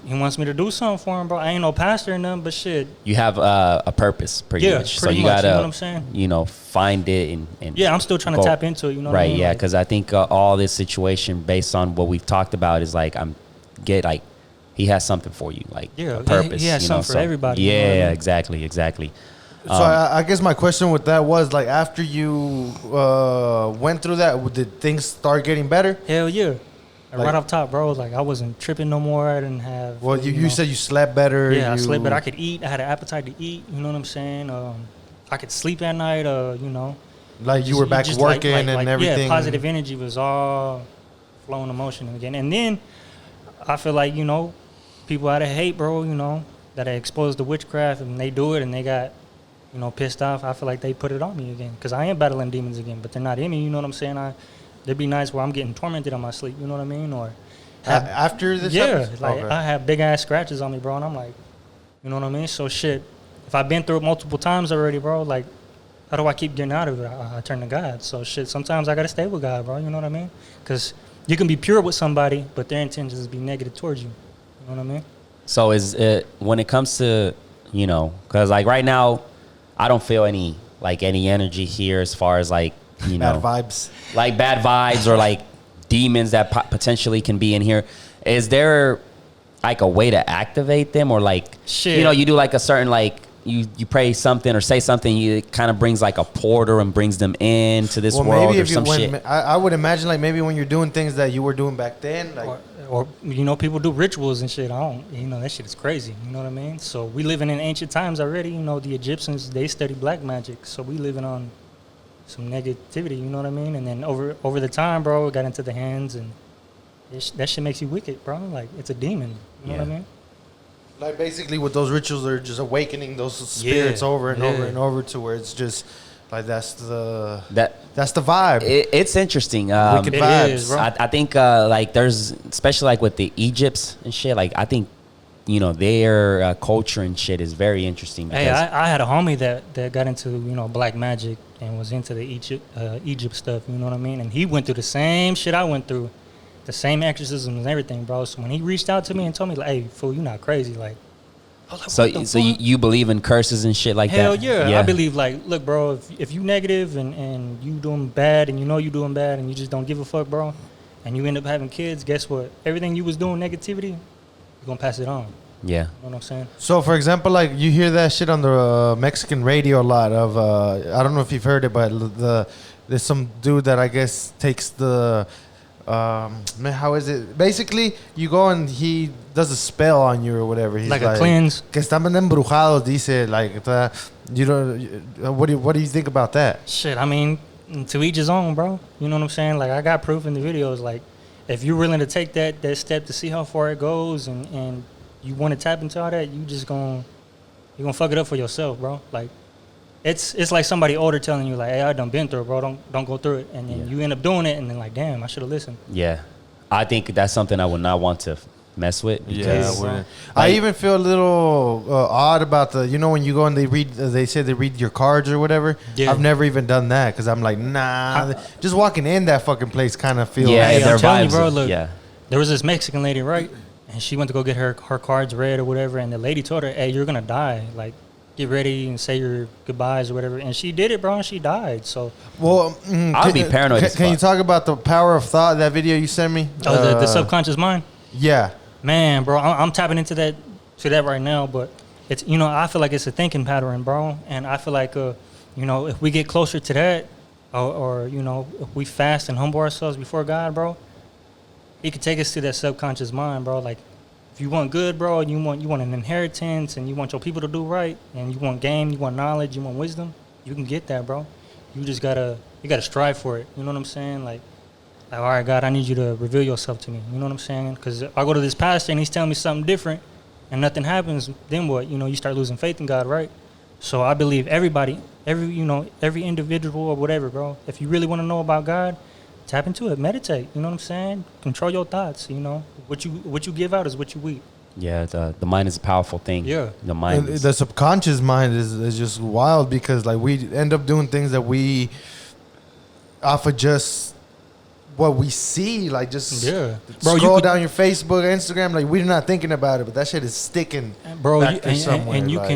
wants me to do something for him, bro. I ain't no pastor or nothing, but shit. You have a purpose, pretty much. So you gotta, you know what I'm saying? Find it and I'm still trying to tap into it. You know what I mean? Right? Yeah, because I think all this situation, based on what we've talked about, is like he has something for you, like a purpose. He has something for everybody. Yeah, exactly. So I guess my question with that was like, after you went through that, did things start getting better? Hell yeah. Like- Right off top, bro. Like, I wasn't tripping no more. I didn't have. Well, you said you slept better. Yeah, I slept better. I could eat. I had an appetite to eat. You know what I'm saying? I could sleep at night. You know. like you were back just working and everything. Yeah, positive energy was all flowing emotion again. And then I feel like, you know, people out of hate, bro, you know, that are exposed to witchcraft and they do it and they got, you know, pissed off. I feel like they put it on me again because I am battling demons again, but they're not in me. You know what I'm saying? There'd be nights where I'm getting tormented on my sleep. You know what I mean? Or After this? yeah, episode? like Okay. I have big ass scratches on me, bro, and I'm like, you know what I mean? So shit, if I've been through it multiple times already, bro, like, how do I keep getting out of it? I turn to God. So shit, sometimes I gotta stay with God, bro. You know what I mean? Because you can be pure with somebody, but their intentions be negative towards you. You know what I mean? So is it, when it comes to, you know, because like right now, I don't feel any energy here as far as like, you know, Bad vibes. like bad vibes or like demons that potentially can be in here. Is there like a way to activate them, or like, Shit. you know, you do like a certain like you pray something or say something, it kind of brings like a portal and brings them into this world or some shit. I would imagine like maybe when you're doing things that you were doing back then, like Or you know, people do rituals and shit. I don't, you know, that shit is crazy. You know what I mean? So we living in ancient times already. You know, the Egyptians, they study black magic, so we living on some negativity. You know what I mean? And then over the time, bro, it got into the hands, and that shit makes you wicked, bro. Like, it's a demon. You know what I mean? like basically with those rituals are just awakening those spirits over and over and over to where it's just like that's the vibe. It's interesting. Wicked It vibes. is, bro. I think like there's, especially like with the Egypts and shit, like I think, you know, their culture and shit is very interesting. Hey, I had a homie that got into, you know, black magic and was into the Egypt stuff. You know what I mean? And he went through the same shit I went through, the same exorcisms and everything, bro. So when he reached out to me and told me, like, "Hey, fool, you not crazy," like, I was like, So what the so fuck? you believe in curses and shit like Hell that? yeah. I believe, like, look, bro, if you negative and you doing bad and you know you doing bad and you just don't give a fuck, bro, and you end up having kids, guess what? Everything you was doing negativity, you're gonna pass it on. Yeah. You know what I'm saying? So, for example, like you hear that shit on the Mexican radio a lot of, I don't know if you've heard it, but there's some dude that I guess takes the, man, how is it? Basically, you go and he does a spell on you or whatever. He's Like a cleanse. Que están embrujados, dice, like, you don't, what do you think about that? Shit, I mean, to each his own, bro. You know what I'm saying? Like, I got proof in the videos. Like, if you're willing to take that step to see how far it goes and you want to tap into all that, you're gonna fuck it up for yourself, bro. Like, it's like somebody older telling you, like, hey, I done been through it, bro. Don't go through it. And then you end up doing it, and then like, damn, I should have listened. Yeah. I think that's something I would not want to mess with. Because, I even feel a little odd about you know, when you go and they say they read your cards or whatever. Yeah. I've never even done that because I'm like, nah. Just walking in that fucking place kind of feels. Yeah, Hey, their I'm telling you, vibes. bro, look, Yeah. there was this Mexican lady, right? And she went to go get her cards read or whatever, and the lady told her, hey, you're gonna die. Like, get ready and say your goodbyes or whatever. And she did it, bro, and she died. So, Well, I'd be paranoid as Can you fuck. talk about the power of thought? That video you sent me. the subconscious mind. Yeah. Man, bro, I'm tapping into that right now, but it's, you know, I feel like it's a thinking pattern, bro, and I feel like, you know, if we get closer to that, or you know, if we fast and humble ourselves before God, bro, He could take us to that subconscious mind, bro. Like, if you want good, bro, and you want an inheritance, and you want your people to do right, and you want game, you want knowledge, you want wisdom, you can get that, bro. You just gotta strive for it. You know what I'm saying? Like, all right, God, I need you to reveal yourself to me. You know what I'm saying? Because I go to this pastor and he's telling me something different and nothing happens, then what? You know, you start losing faith in God, right? So I believe everybody, every individual or whatever, bro, if you really want to know about God, tap into it, meditate. You know what I'm saying? Control your thoughts. You know, what you give out is what you reap. Yeah, the mind is a powerful thing. Yeah. The mind And is, the subconscious mind is just wild because like we end up doing things that we off of just what we see, like just Yeah. Bro, scroll you could- down your Facebook, Instagram, like we're not thinking about it, but that shit is sticking, Bro, back there somewhere. and you like,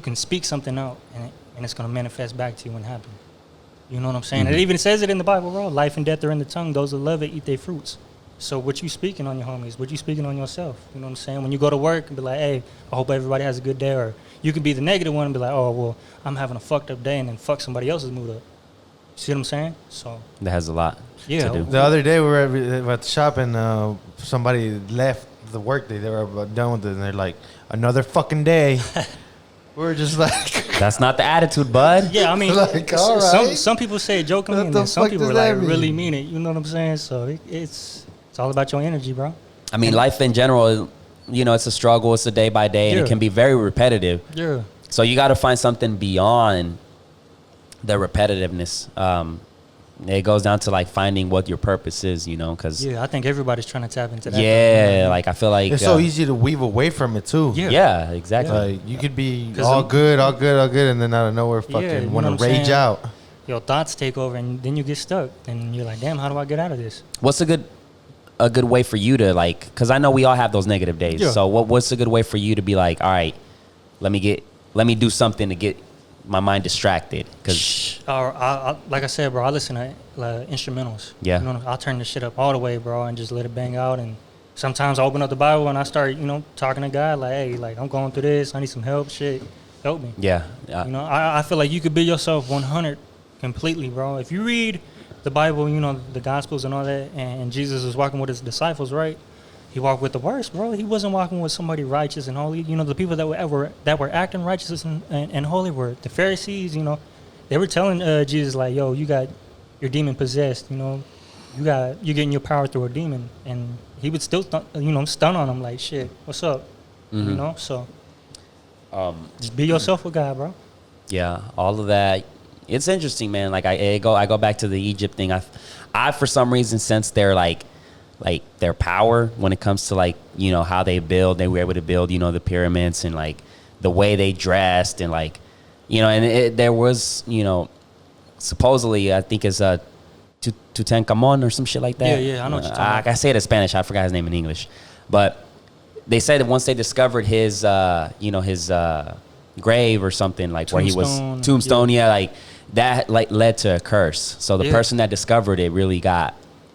can speak something out and it's gonna manifest back to you when it happens. You know what I'm saying? It even says it in the Bible, bro. Life and death are in the tongue. Those that love it eat their fruits. So what you speaking on your homies? What you speaking on yourself? You know what I'm saying? When you go to work and be like, hey, I hope everybody has a good day. Or you could be the negative one and be like, oh, well, I'm having a fucked up day, and then fuck somebody else's mood up. See what I'm saying? So That has a lot Yeah. to do. The other day we were at the shop and somebody left the work day. They were about done with it, and they're like, "Another fucking day." We were just like, That's not the attitude, bud. yeah, I mean, Like, all right. some people say it jokingly, What and the then some fuck people does like that mean? really mean it. You know what I'm saying? So it's all about your energy, bro. I mean, life in general, you know, it's a struggle. It's a day by day, and Yeah. it can be very repetitive. Yeah. So you got to find something beyond the repetitiveness. It goes down to like finding what your purpose is, you know, because Yeah, I think everybody's trying to tap into that. yeah, like I feel like it's so easy to weave away from it too. Yeah. Yeah, exactly. Like you could be 'Cause all I'm- good, and then out of nowhere, Yeah, fucking you know want what to I'm rage saying? out. Your thoughts take over, and then you get stuck, and you're like, damn, how do I get out of this? What's a good way for you to like? Because I know we all have those negative days. Yeah. So what's a good way for you to be like, all right, let me do something to get my mind distracted? Because Or I, like I said, bro, I listen to instrumentals. Yeah. You know, I'll turn the shit up all the way, bro, and just let it bang out. And sometimes I open up the Bible and I start, you know, talking to God, like, hey, like, I'm going through this. I need some help. Shit, help me. yeah, You know, I feel like you could be yourself 100 completely, bro. If you read the Bible, you know, the Gospels and all that, and Jesus was walking with his disciples, right? He walked with the worst, bro. He wasn't walking with somebody righteous and holy. You know, the people that were acting righteous and holy were the Pharisees. You know, they were telling Jesus like, "Yo, you got your demon possessed. You know, you're getting your power through a demon." And he would still, stun on them like, "Shit, what's up?" Mm-hmm. You know, so just be yourself with God, bro. yeah, all of that. It's interesting, man. Like I go back to the Egypt thing. I for some reason sense their like their power when it comes to like, you know, how they were able to build, you know, the pyramids and like the way they dressed and like, you know, and there was, you know, supposedly I think it's Tutankhamun or some shit like that. Yeah, I know what you're talking about. I say it in Spanish. I forgot his name in English, but they said that once they discovered his, his grave or something like where he was tombstone, like that like led to a curse. So the person that discovered it really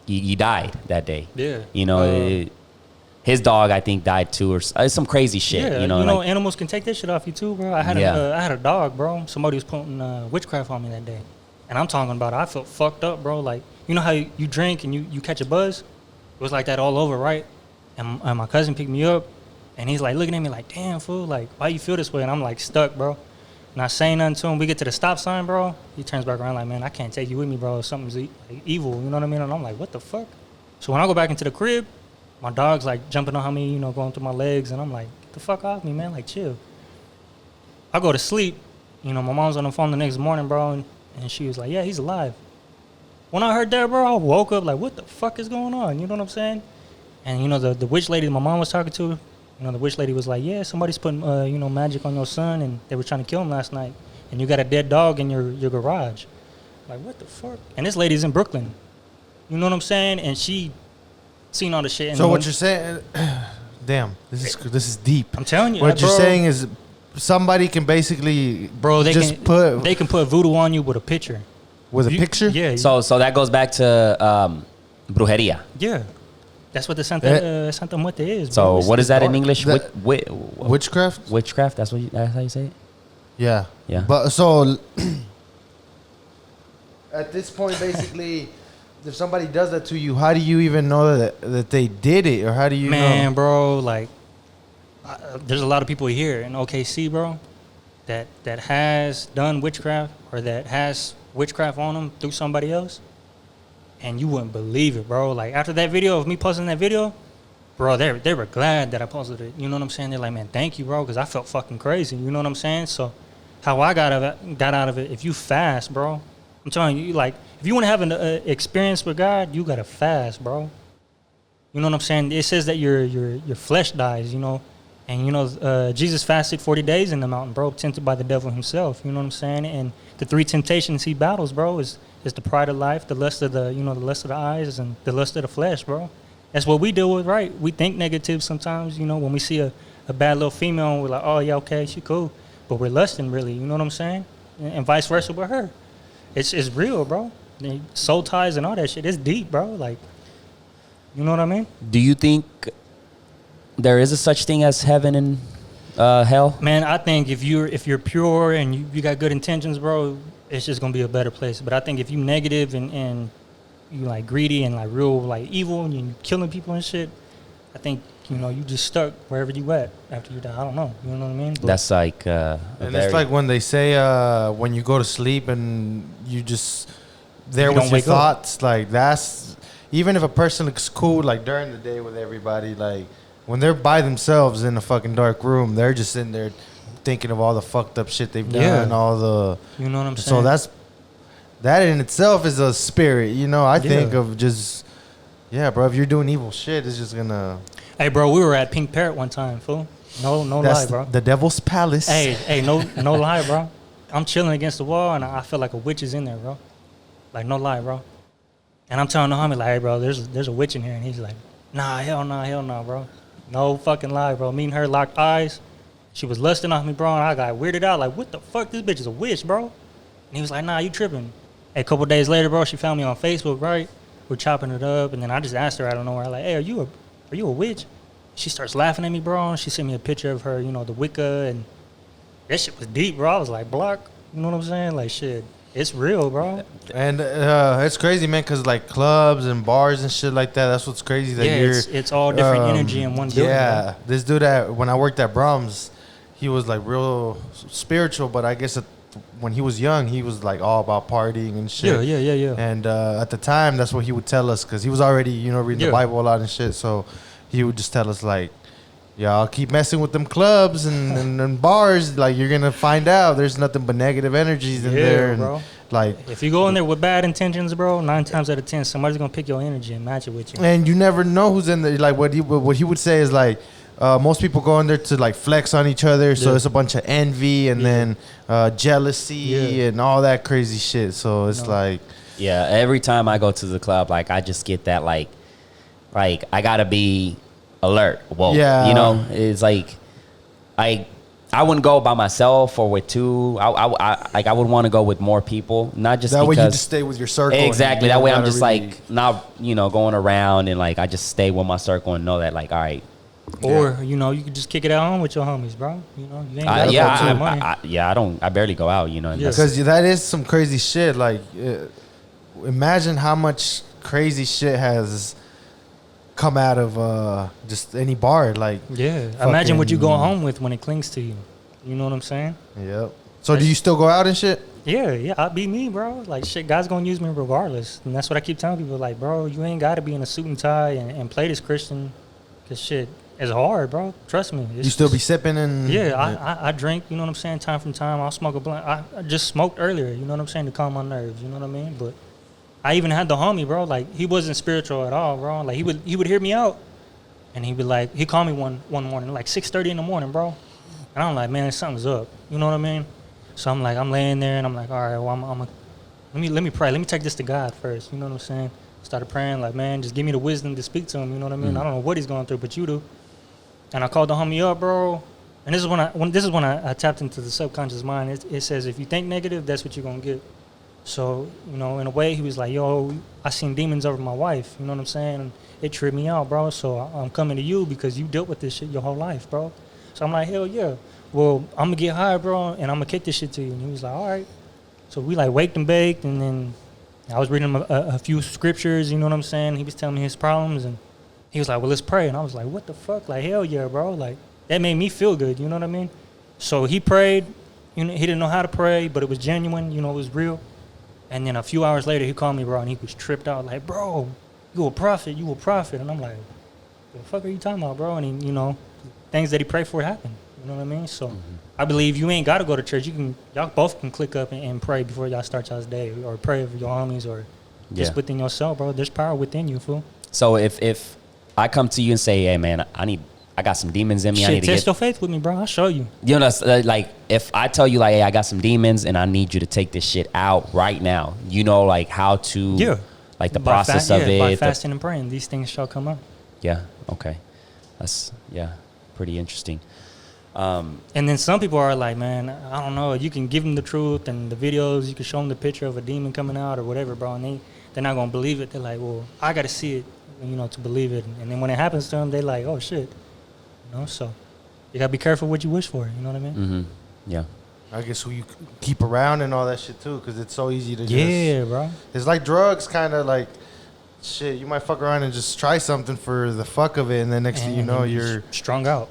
he died that day. Yeah. You know, his dog I think died too, or some crazy shit. Yeah, you know, like, animals can take that shit off you too, bro. I had a dog, bro. Somebody was putting witchcraft on me that day, and I'm talking about it. I felt fucked up, bro. Like, you know how you drink and you catch a buzz? It was like that all over, right? And my cousin picked me up, and he's like looking at me like, damn, fool, like, why you feel this way? And I'm like stuck, bro. Not saying nothing to him. We get to the stop sign, bro. He turns back around like, man, I can't take you with me, bro. Something's evil, you know what I mean? And I'm like, what the fuck? So when I go back into the crib, my dog's like jumping on me, you know, going through my legs, and I'm like, get the fuck off me, man, like, chill. I go to sleep. You know, my mom's on the phone the next morning, bro, and she was like, yeah, he's alive. When I heard that, bro, I woke up like, what the fuck is going on? You know what I'm saying? And, you know, the witch lady my mom was talking to, you know, the witch lady was like, yeah, somebody's putting, magic on your son, and they were trying to kill him last night. And you got a dead dog in your garage. Like, what the fuck? And this lady's in Brooklyn. You know what I'm saying? And she seen all the shit. And So what you're saying? Damn, this is deep. I'm telling you, What bro, you're saying is somebody can basically, bro, they just can put voodoo on you with a picture. with a picture. Yeah. so that goes back to brujeria. Yeah. That's what the Santa Muerte is. So bro. It's- what is it's that in dark. English? That- Witchcraft. Witchcraft. That's how you say it. Yeah. Yeah. But so at this point, basically, if somebody does that to you, how do you even know that they did it, or how do you Man, know? bro, like, there's a lot of people here in OKC, bro, that has done witchcraft or that has witchcraft on them through somebody else, and you wouldn't believe it, bro. Like, after that video of me posting that video, bro, they were glad that I posted it. You know what I'm saying? They're like, man, thank you, bro, because I felt fucking crazy. You know what I'm saying? So how I got out of it, if you fast, bro, I'm telling you, like, if you want to have an experience with God, you got to fast, bro. You know what I'm saying? It says that your flesh dies, you know. And, you know, Jesus fasted 40 days in the mountain, bro, tempted by the devil himself. You know what I'm saying? And the 3 temptations he battles, bro, is the pride of life, the lust of the lust of the eyes, and the lust of the flesh, bro. That's what we deal with, right? We think negative sometimes, you know, when we see a bad little female, we're like, oh, yeah, okay, she cool. But we're lusting, really, you know what I'm saying? And vice versa with her. It's real, bro. Soul ties and all that shit. It's deep, bro. Like, You know what I mean? Do you think there is a such thing as heaven and hell? Man, I think if you're pure and you got good intentions, bro, it's just gonna be a better place. But I think if you negative and you like greedy and like real like evil and you killing people and shit, I think you just stuck wherever you at after you die. I don't know. You know what I mean? But That's like it's like when they say when you go to sleep and you just there You with don't your wake up. thoughts, like that's even if a person looks cool like during the day with everybody, like when they're by themselves in a fucking dark room, they're just sitting there thinking of all the fucked up shit they've done, all the you know what I'm saying? so that in itself is a spirit, I think of just bro, if you're doing evil shit, it's just gonna Hey, bro, we were at Pink Parrot one time, fool. No lie, bro. the devil's palace. Hey, no lie, bro. I'm chilling against the wall and I feel like a witch is in there, bro. Like, no lie, bro. And I'm telling the homie, like, hey, bro, there's a witch in here. And he's like, nah, hell no, bro. No fucking lie, bro. Me and her locked eyes. She was lusting off me, bro, and I got weirded out. Like, what the fuck? This bitch is a witch, bro. And he was like, nah, you tripping. Hey, a couple days later, bro, she found me on Facebook, right? We're chopping it up, and then I just asked her out of nowhere, like, hey, are you a witch? She starts laughing at me, bro. And she sent me a picture of her, the Wicca, and that shit was deep, bro. I was like, block. You know what I'm saying? Like, shit, it's real, bro. And it's crazy, man, because like clubs and bars and shit like that, that's what's crazy. That It's all different energy in one building. Yeah, bro. this dude when I worked at Brahms, he was like real spiritual, but I guess when he was young, he was like all about partying and shit. Yeah. And at the time, that's what he would tell us because he was already, reading the Bible a lot and shit. So he would just tell us like, y'all keep messing with them clubs and bars, like you're gonna find out there's nothing but negative energies in there. And bro. Like If you go in there with bad intentions, bro, 9 times out of 10, somebody's gonna pick your energy and match it with you. and you never know who's in there. Like what he would say is like most people go in there to like flex on each other, so it's a bunch of envy and then jealousy and all that crazy shit. So it's like Every time I go to the club, like I just get that like I gotta be alert. Whoa, it's like I wouldn't go by myself or with two. I would want to go with more people, not just that because way you just stay with your circle. Exactly. That way I'm just really like not going around and like I just stay with my circle and know that like all right. Or you could just kick it at home with your homies, bro. You ain't gotta go to the money. I barely go out. Because that is some crazy shit. Like imagine how much crazy shit has come out of just any bar. Like imagine what you going home with when it clings to you. You know what I'm saying? Yep. So do you still go out and shit? Yeah, I be me, bro. Like shit, God's gonna use me regardless, and that's what I keep telling people. Like, bro, you ain't gotta be in a suit and tie and play this Christian, cause shit is hard, bro. Trust me. You still be sipping and I drink. You know what I'm saying? Time from time, I'll smoke a blunt. I just smoked earlier. You know what I'm saying, to calm my nerves. You know what I mean? But I even had the homie, bro. Like he wasn't spiritual at all, bro. Like he would hear me out, and he'd be like, he called me one morning, like 6:30 in the morning, bro. And I'm like, man, something's up. You know what I mean? So I'm like, I'm laying there, and I'm like, all right, well, let me pray. Let me take this to God first. You know what I'm saying? Started praying, like, man, just give me the wisdom to speak to him. You know what I mean? I don't know what he's going through, but you do. And I called the homie up, bro. And this is when I tapped into the subconscious mind. It says if you think negative, that's what you're gonna get. So, in a way, he was like, yo, I seen demons over my wife. You know what I'm saying? And it tripped me out, bro. So I'm coming to you because you dealt with this shit your whole life, bro. So I'm like, hell yeah. Well, I'm going to get high, bro, and I'm going to kick this shit to you. And he was like, all right. So we, like, waked and baked, and then I was reading him a few scriptures, you know what I'm saying? He was telling me his problems, and he was like, well, let's pray. And I was like, what the fuck? Like, hell yeah, bro. Like, that made me feel good, you know what I mean? So he prayed. He didn't know how to pray, but it was genuine, it was real. And then a few hours later, he called me, bro, and he was tripped out, like, bro, you a prophet. And I'm like, what the fuck are you talking about, bro? And he, things that he prayed for happened. You know what I mean? So I believe you ain't got to go to church. Y'all both can click up and pray before y'all start y'all's day, or pray for your homies, or just within yourself, bro. There's power within you, fool. So if I come to you and say, hey, man, I got some demons in me. Shit, I need to test your faith with me, bro. I'll show you. Like if I tell you like, hey, I got some demons and I need you to take this shit out right now. Like how to, like the process of it. By fasting and praying, these things shall come up. Yeah. Okay. That's pretty interesting. And then some people are like, man, I don't know. You can give them the truth and the videos. You can show them the picture of a demon coming out or whatever, bro. And they're not gonna believe it. They're like, well, I gotta see it. to believe it. And then when it happens to them, they like, oh shit, So you gotta be careful what you wish for. You know what I mean? Mm-hmm. Yeah. I guess who you keep around and all that shit too, because it's so easy to Yeah, bro. It's like drugs, kind of like shit. You might fuck around and just try something for the fuck of it, and then next thing you know, you're strung out.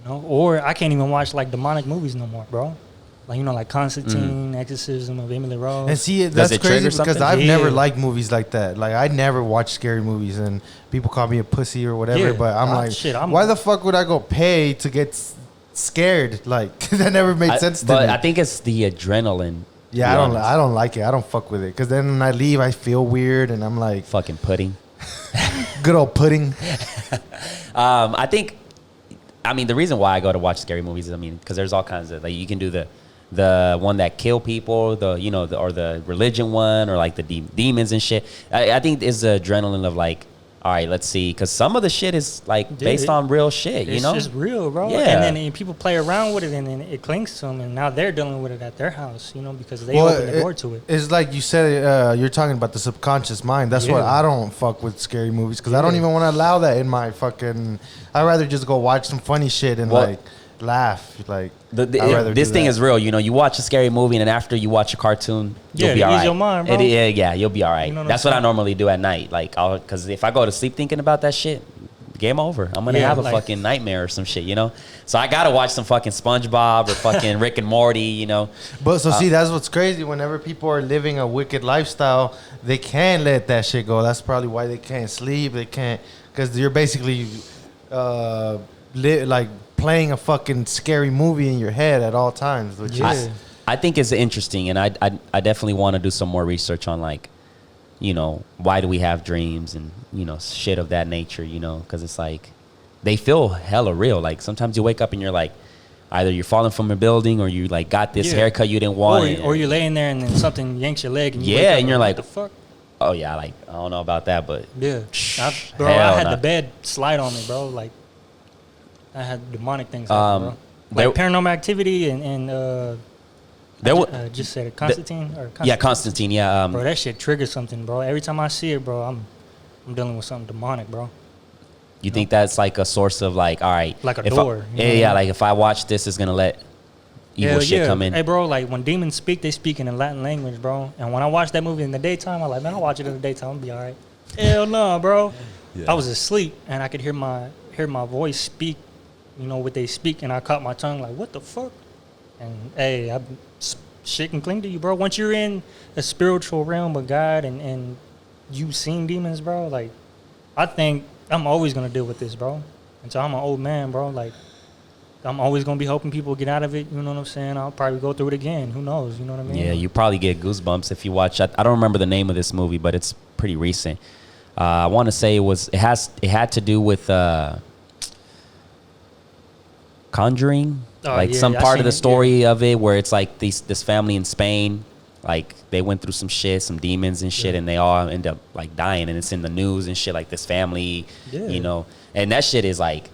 Or I can't even watch like demonic movies no more, bro. Like like Constantine, Exorcism of Emily Rose. And see, that's it crazy trigger because something? I've never liked movies like that. Like I never watch scary movies, and people call me a pussy or whatever. Yeah. But I'm like, shit, why the fuck would I go pay to get scared? Like that never made sense to me. But I think it's the adrenaline. Yeah, I don't like it. I don't fuck with it because then when I leave, I feel weird, and I'm like, Fucking pudding. good old pudding. I think, the reason why I go to watch scary movies is, because there's all kinds of, like, you can do the one that kill people, or the religion one, or like the demons and shit. I think it's the adrenaline of like, all right, let's see, because some of the shit is like based on real shit, It's just real, bro. Yeah. And then people play around with it, and then it clings to them, and now they're dealing with it at their house, because they open the door to it. It's like you said, you're talking about the subconscious mind. That's why I don't fuck with scary movies, because I don't even want to allow that in my fucking. I'd rather just go watch some funny shit and like laugh. Like this thing is real. You watch a scary movie, and then after you watch a cartoon, you'll be all right. Your mind, bro. Yeah, you'll be all right. That's what I normally do at night. Like, because if I go to sleep thinking about that shit, game over. I'm gonna have a fucking nightmare or some shit. So I gotta watch some fucking SpongeBob or fucking Rick and Morty. But see, that's what's crazy. Whenever people are living a wicked lifestyle, they can't let that shit go. That's probably why they can't sleep. They can't, because you're basically like playing a fucking scary movie in your head at all times. Which is, I think it's interesting, and I definitely want to do some more research on, like, why do we have dreams and shit of that nature, because it's like they feel hella real. Like sometimes you wake up and you're like, either you're falling from a building, or you like got this haircut you didn't want, or you're laying there and then something yanks your leg and you wake up and you're like, what the fuck? Oh yeah, like I don't know about that, but I had the bed slide on me, bro. Like I had demonic things happen, bro. Like Paranormal Activity and just said it, Constantine. Yeah, Constantine. Yeah, bro, that shit triggers something, bro. Every time I see it, bro, I'm dealing with something demonic, bro. You think that's like a source of like, all right, like a door? Like if I watch this, it's gonna let evil shit come in. Hey, bro, like when demons speak, they speak in a Latin language, bro. And when I watch that movie in the daytime, I'm like, man, I'll watch it in the daytime, I'll be all right. Hell no, bro. I was asleep and I could hear my voice speak, what they speak, and I caught my tongue like, what the fuck? And hey, shit can cling to you, bro. Once you're in a spiritual realm of God and you've seen demons, bro, like I think I'm always gonna deal with this, bro. Until I'm an old man, bro. Like I'm always gonna be helping people get out of it. You know what I'm saying? I'll probably go through it again. Who knows? You know what I mean? Yeah, you probably get goosebumps if you watch. I don't remember the name of this movie, but it's pretty recent. I want to say it had to do with Conjuring, some part of the story of it, where it's like this family in Spain, like they went through some shit, some demons and shit, and they all end up like dying, and it's in the news and shit, like this family, and that shit is like,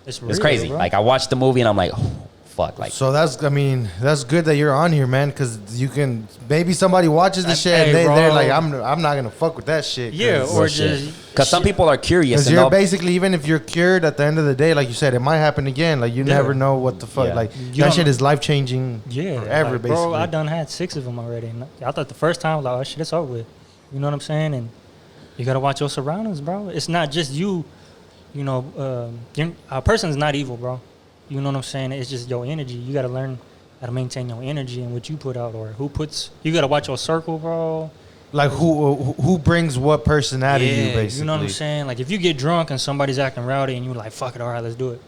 it's crazy. Bro. Like I watched the movie and I'm like, oh, fuck. Like, so that's good that you're on here, man, because you can, maybe somebody watches the shit and they're like, I'm not gonna fuck with that shit. Yeah, or just because some people are curious. Because you're basically, even if you're cured, at the end of the day, like you said, it might happen again. Like you never know what the fuck. Like that shit is life changing. Forever, like, basically. Bro, I done had 6 of them already. And I thought the first time, like, oh shit, it's over with. You know what I'm saying? And you gotta watch your surroundings, bro. It's not just you. A person's not evil, bro. You know what I'm saying? It's just your energy. You got to learn how to maintain your energy and what you put out, or you got to watch your circle, bro. Like who brings what person out of you, basically. You know what I'm saying? Like if you get drunk and somebody's acting rowdy and you're like, fuck it, all right, let's do it.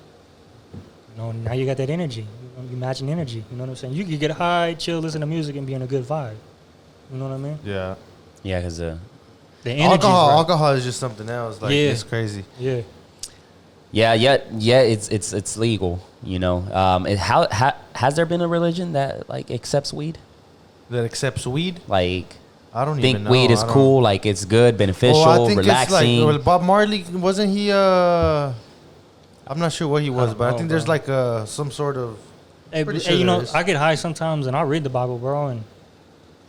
Now you got that energy. You matching energy. You know what I'm saying? You could get high, chill, listen to music, and be in a good vibe. You know what I mean? Yeah. Yeah, because the energy. Alcohol is just something else. Like it's crazy. Yeah. Yeah, it's legal, has there been a religion that like accepts weed? That accepts weed? Like, I don't think even know. weed is cool, like it's good, beneficial, relaxing. It's like, Bob Marley, wasn't he I'm not sure what he was, but I think there's like some sort of I get high sometimes and I read the Bible, bro, and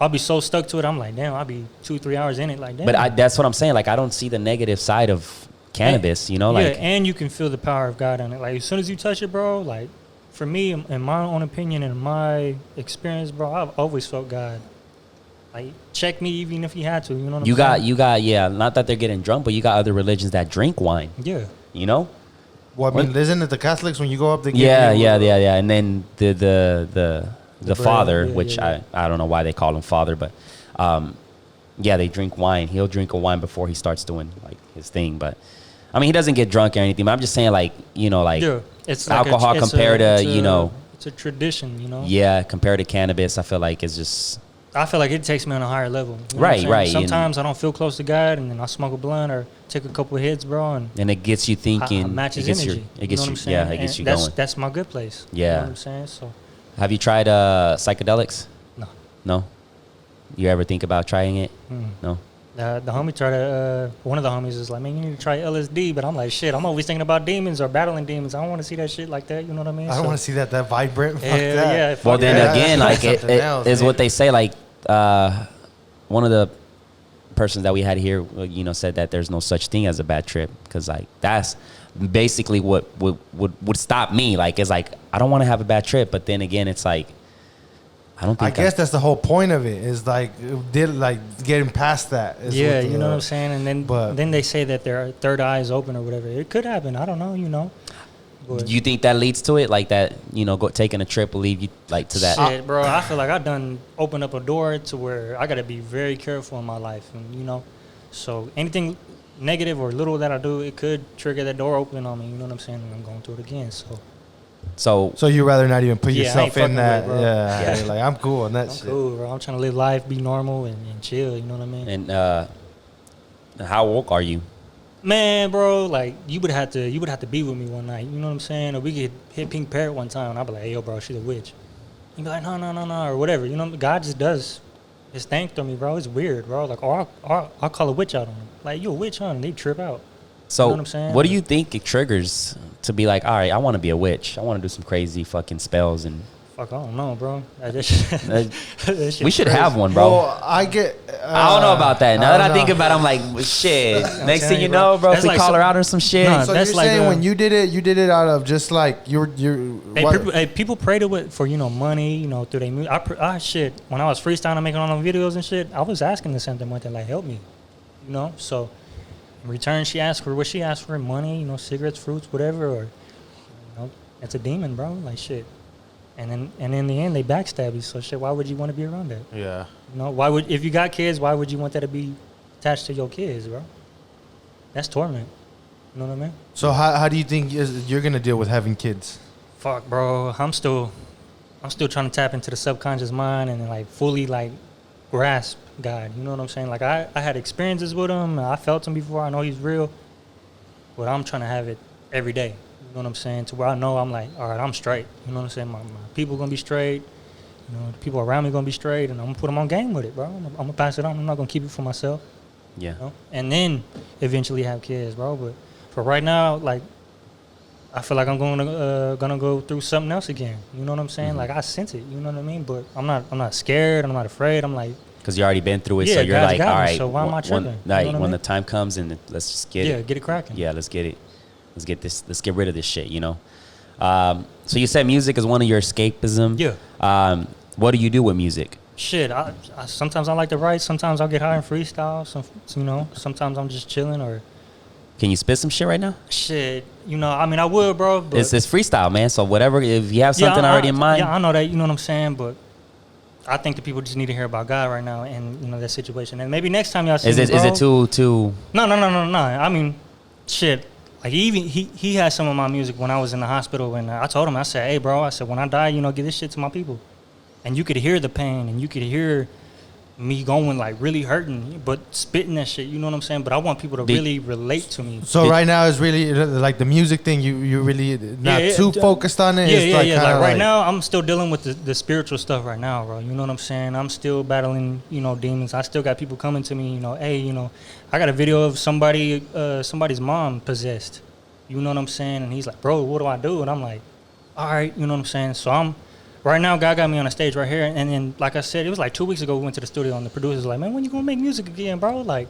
I'll be so stuck to it. I'm like, damn, I'll be 2-3 hours in it. Like, damn. But that's what I'm saying. Like, I don't see the negative side of cannabis, you know? Yeah, Like, and you can feel the power of God on it. Like, as soon as you touch it, bro, like, for me, in my own opinion and my experience, bro, I've always felt God. Like, check me even if he had to, you know what I'm saying? you got, yeah, not that they're getting drunk, but you got other religions that drink wine, Yeah. you know? Well, I mean, isn't it the Catholics when you go up? They give Yeah, you, yeah. And then the father, yeah, which yeah. I don't know why they call him father, but yeah, they drink wine. He'll drink a wine before he starts doing like his thing. But I mean, he doesn't get drunk or anything. But I'm just saying, like, you know, like Yeah. It's like alcohol compared to, you know, it's a tradition, you know? yeah, compared to cannabis, I feel like it's just I feel like it takes me on a higher level. You know what I'm Right, saying? right. Sometimes I don't feel close to God, and then I smoke a blunt or take a couple of hits, bro, and it gets you thinking. I matches it gets energy. it gets you know what you, I'm saying? yeah, it gets And you that's, going. That's my good place. Yeah. You know what I'm saying? So, Have you tried psychedelics? no. No. You ever think about trying it? No. The homie tried to, one of the homies is like, man, you need to try LSD. But I'm like, shit, I'm always thinking about demons or battling demons. I don't want to see that shit like that. You know what I mean? I don't want to see that vibrant. Fuck Yeah, that. yeah. Well, fuck then that. again, like Something it else, is man. what they say. Like one of the persons that we had here, you know, said that there's no such thing as a bad trip because like that's basically what would stop me. Like it's like I don't want to have a bad trip, but then again, it's like I don't I think. guess that's the whole point of it. Is like getting past that. Is Yeah, what you know what I'm saying? And but- then they say that their third eye is open or whatever. It could happen. I don't know, you know. But You think that leads to it, like that? You know, taking a trip will lead you like to that. shit, bro, I feel like I done opened up a door to where I got to be very careful in my life. And, you know, so anything negative or little that I do, it could trigger that door open on me. You know what I'm saying? And I'm going through it again. So So you rather not even put Yeah, I ain't yourself in fucking that. with it, bro. Yeah, Yeah. you're like I'm cool on that I'm shit. cool, bro. I'm trying to live life, be normal, and chill. You know what I mean? and how woke are you? Man, bro, like you would have to be with me one night. You know what I'm saying? Or we could hit Pink Parrot one time, and I'd be like, hey, yo, bro, she's a witch. You'd be like, no, or whatever. You know, God just does his thing through me, bro. It's weird, bro. Like, or I'll call a witch out on them. Like, you a witch, huh? And they trip out. So You know what I'm saying? what do you think it triggers to be like, all right, I want to be a witch. I want to do some crazy fucking spells and Fuck, I don't know, bro. That shit we should crazy. have one, bro. Well, I get. I don't know about that. Now that I don't think know. about it, I'm like, well, shit. Next telling thing you you, bro. know, bro, if That's we like call her some- out or some shit. Nah, So that's you're like saying a- when you did it out of just like you're People, people pray to it for, you know, money, you know, through their music. Shit, when I was freestyling, making all them videos and shit, I was asking the something like that, like, help me, you know? So, in return, she asked for what she asked for, money, you know, cigarettes, fruits, whatever, or, you know, it's a demon, bro, like, shit. And in the end, they backstab you, so shit, why would you want to be around that? Yeah. You know, if you got kids, why would you want that to be attached to your kids, bro? That's torment. You know what I mean? So how do you think you're gonna deal with having kids? Fuck, bro. I'm still trying to tap into the subconscious mind and like fully like grasp God. You know what I'm saying? Like I had experiences with him. I felt him before. I know he's real, but I'm trying to have it every day. You know what I'm saying? To where I know I'm like, all right, I'm straight. You know what I'm saying? My people gonna be straight. You know, the people around me gonna be straight, and I'm gonna put them on game with it, bro. I'm gonna pass it on. I'm not gonna keep it for myself. Yeah. You know? And then eventually have kids, bro. But for right now, like, I feel like I'm gonna go through something else again. You know what I'm saying? Mm-hmm. Like I sense it. You know what I mean? But I'm not scared. I'm not afraid. I'm like, Because you already been through it, Yeah, so you're God's like, got all me, right. so why am I tripping? You know Like, what I when mean? the time comes, and let's just get it. get it cracking. Yeah, let's get it. Let's get this. Let's get rid of this shit. You know. So you said music is one of your escapism. Yeah. What do you do with music? Shit, I sometimes I like to write. Sometimes I'll get high and freestyle. You know, sometimes I'm just chilling or Can you spit some shit right now? shit. You know, I mean, I would, bro. But It's freestyle, man. So whatever, if you have something already in mind. Yeah, I know that. You know what I'm saying, but I think the people just need to hear about God right now and you know that situation. And maybe next time y'all see Is me, it too? No. I mean, shit. Like he had some of my music when I was in the hospital, and I told him, I said, hey, bro, I said, when I die, you know, give this shit to my people. And you could hear the pain, and you could hear me going like really hurting, but spitting that shit. You know what I'm saying? But I want people to really relate to me. So right now is really like the music thing. You really not too focused on it. Yeah, It's yeah. kinda Like right now, I'm still dealing with the spiritual stuff right now, bro. You know what I'm saying? I'm still battling, you know, demons. I still got people coming to me, you know, hey, you know, I got a video of somebody's mom possessed. You know what I'm saying? And he's like, bro, what do I do? And I'm like, all right, you know what I'm saying? So I'm right now, God got me on a stage right here, and then like I said, it was like 2 weeks ago we went to the studio, and the producer's like, man, when you gonna make music again, bro? Like,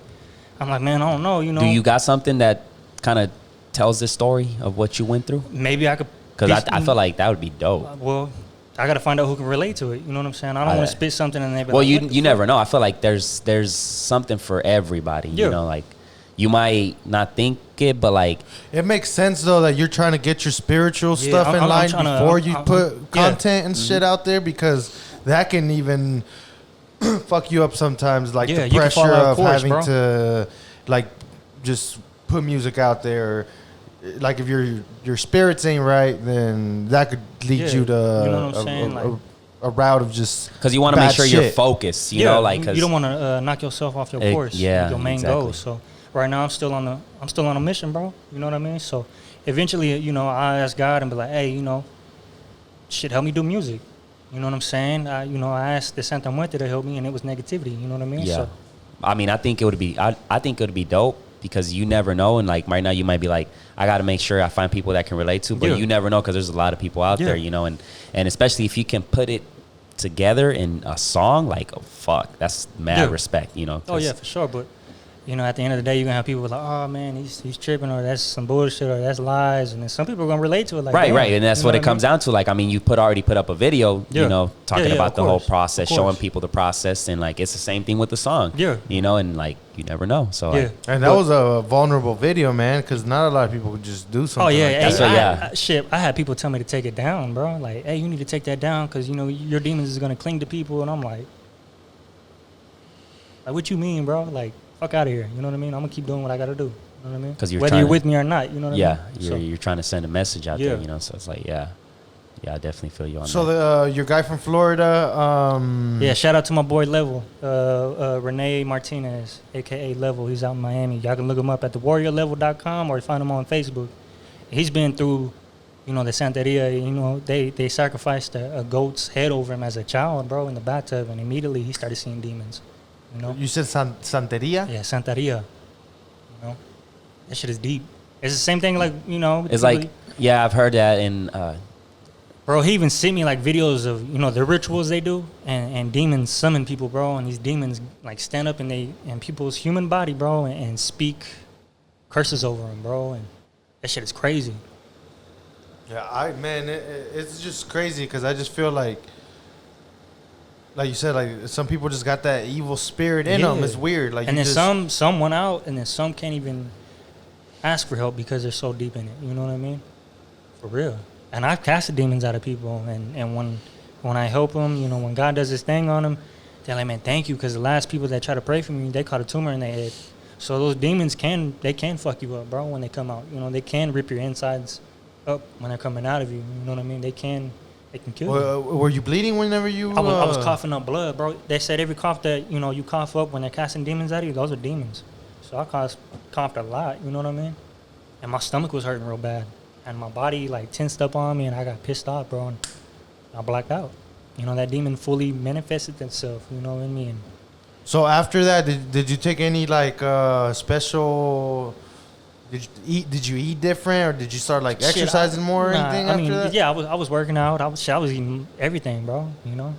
I'm like, man, I don't know, you know. Do you got something that kind of tells the story of what you went through? Maybe I could. Because I feel like that would be dope. Well, I got to find out who can relate to it. You know what I'm saying? I don't want to spit something and they be well, like, you never know. I feel like there's something for everybody. Yeah. You know, like you might not think it, but like it makes sense though that you're trying to get your spiritual stuff in line before you put content and shit out there, because that can even fuck you up sometimes. Like the pressure of having to like just put music out there. Like if your spirits ain't right, then that could lead you to you know what I'm saying? A route of just because you want to make sure you're focused. You know, like you don't want to knock yourself off your course. Yeah, your main goal. So right now I'm still on a mission, bro. You know what I mean? So eventually, you know, I ask God and be like, hey, you know, shit, help me do music. You know what I'm saying? I asked the Santa Muerte to help me, and it was negativity. You know what I mean? Yeah. So, I mean, I think it would be. I think it would be dope. Because you never know, and like right now you might be like, I got to make sure I find people that can relate to, but you never know because there's a lot of people out there, you know, and especially if you can put it together in a song, like, oh fuck, that's mad respect, you know. Oh yeah, for sure. But you know, at the end of the day, you're gonna have people like, oh man, he's tripping, or that's some bullshit, or that's lies, and then some people are gonna relate to it. Like, right, and that's what it comes down to. Like, I mean, you already put up a video, you know, talking about the whole process, showing people the process, and like it's the same thing with the song, you know, and like you never know. So and that was a vulnerable video, man, because not a lot of people would just do something. Oh yeah, like that. Shit, I had people tell me to take it down, bro. Like, hey, you need to take that down because you know your demons is gonna cling to people, and I'm like, what you mean, bro? Like, fuck out of here. You know what I mean? I'm gonna keep doing what I gotta do. You know what I mean? Because whether you're with me or not, you know what I mean? You're trying to send a message out there, you know. So it's like, I definitely feel you on that. So your guy from Florida, shout out to my boy Level, Renee Martinez, aka Level. He's out in Miami. Y'all can look him up at thewarriorlevel.com or find him on Facebook. He's been through, you know, the Santeria. You know, they sacrificed a goat's head over him as a child, bro, in the bathtub, and immediately he started seeing demons. You know? You said Santeria? Yeah, Santeria. You know, that shit is deep. It's the same thing, like, you know. It's like, I've heard that in. Bro, he even sent me like videos of, you know, the rituals they do, and demons summon people, bro, and these demons like stand up in people's human body, bro, and speak curses over them, bro, and that shit is crazy. Yeah, it's just crazy because I just feel like you said, like some people just got that evil spirit in them. It's weird. Like, and then some went out, and then some can't even ask for help because they're so deep in it. You know what I mean? For real. And I've casted demons out of people, and when I help them, you know, when God does His thing on them, they're like, man, thank you, because the last people that try to pray for me, they caught a tumor in their head. So those demons can fuck you up, bro, when they come out. You know, they can rip your insides up when they're coming out of you. You know what I mean? They can kill you. Were you bleeding whenever you? I was coughing up blood, bro. They said every cough that, you know, you cough up when they're casting demons out of you, those are demons. So I coughed a lot, you know what I mean? And my stomach was hurting real bad. And my body, like, tensed up on me, and I got pissed off, bro, and I blacked out. You know, that demon fully manifested itself, you know, in me. And so after that, did you take any, like, special... Did you eat different, or did you start, like, exercising more or anything after that? Yeah, I was working out. I was eating everything, bro, you know?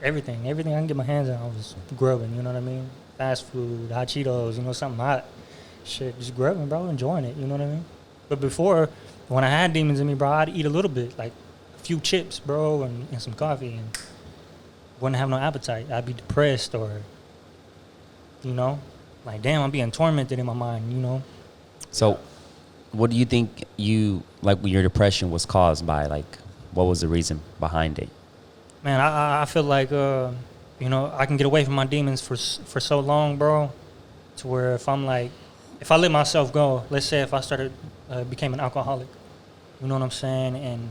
Everything I can get my hands on, I was grubbing, you know what I mean? Fast food, hot Cheetos, you know, something hot. Shit, just grubbing, bro, enjoying it, you know what I mean? But before... when I had demons in me, bro, I'd eat a little bit, like a few chips, bro, and some coffee, and wouldn't have no appetite. I'd be depressed, or, you know, like, damn, I'm being tormented in my mind, you know. So, what do you think your depression was caused by? Like, what was the reason behind it? Man, I feel like, you know, I can get away from my demons for so long, bro, to where if I let myself go, let's say if I became an alcoholic, you know what I'm saying? And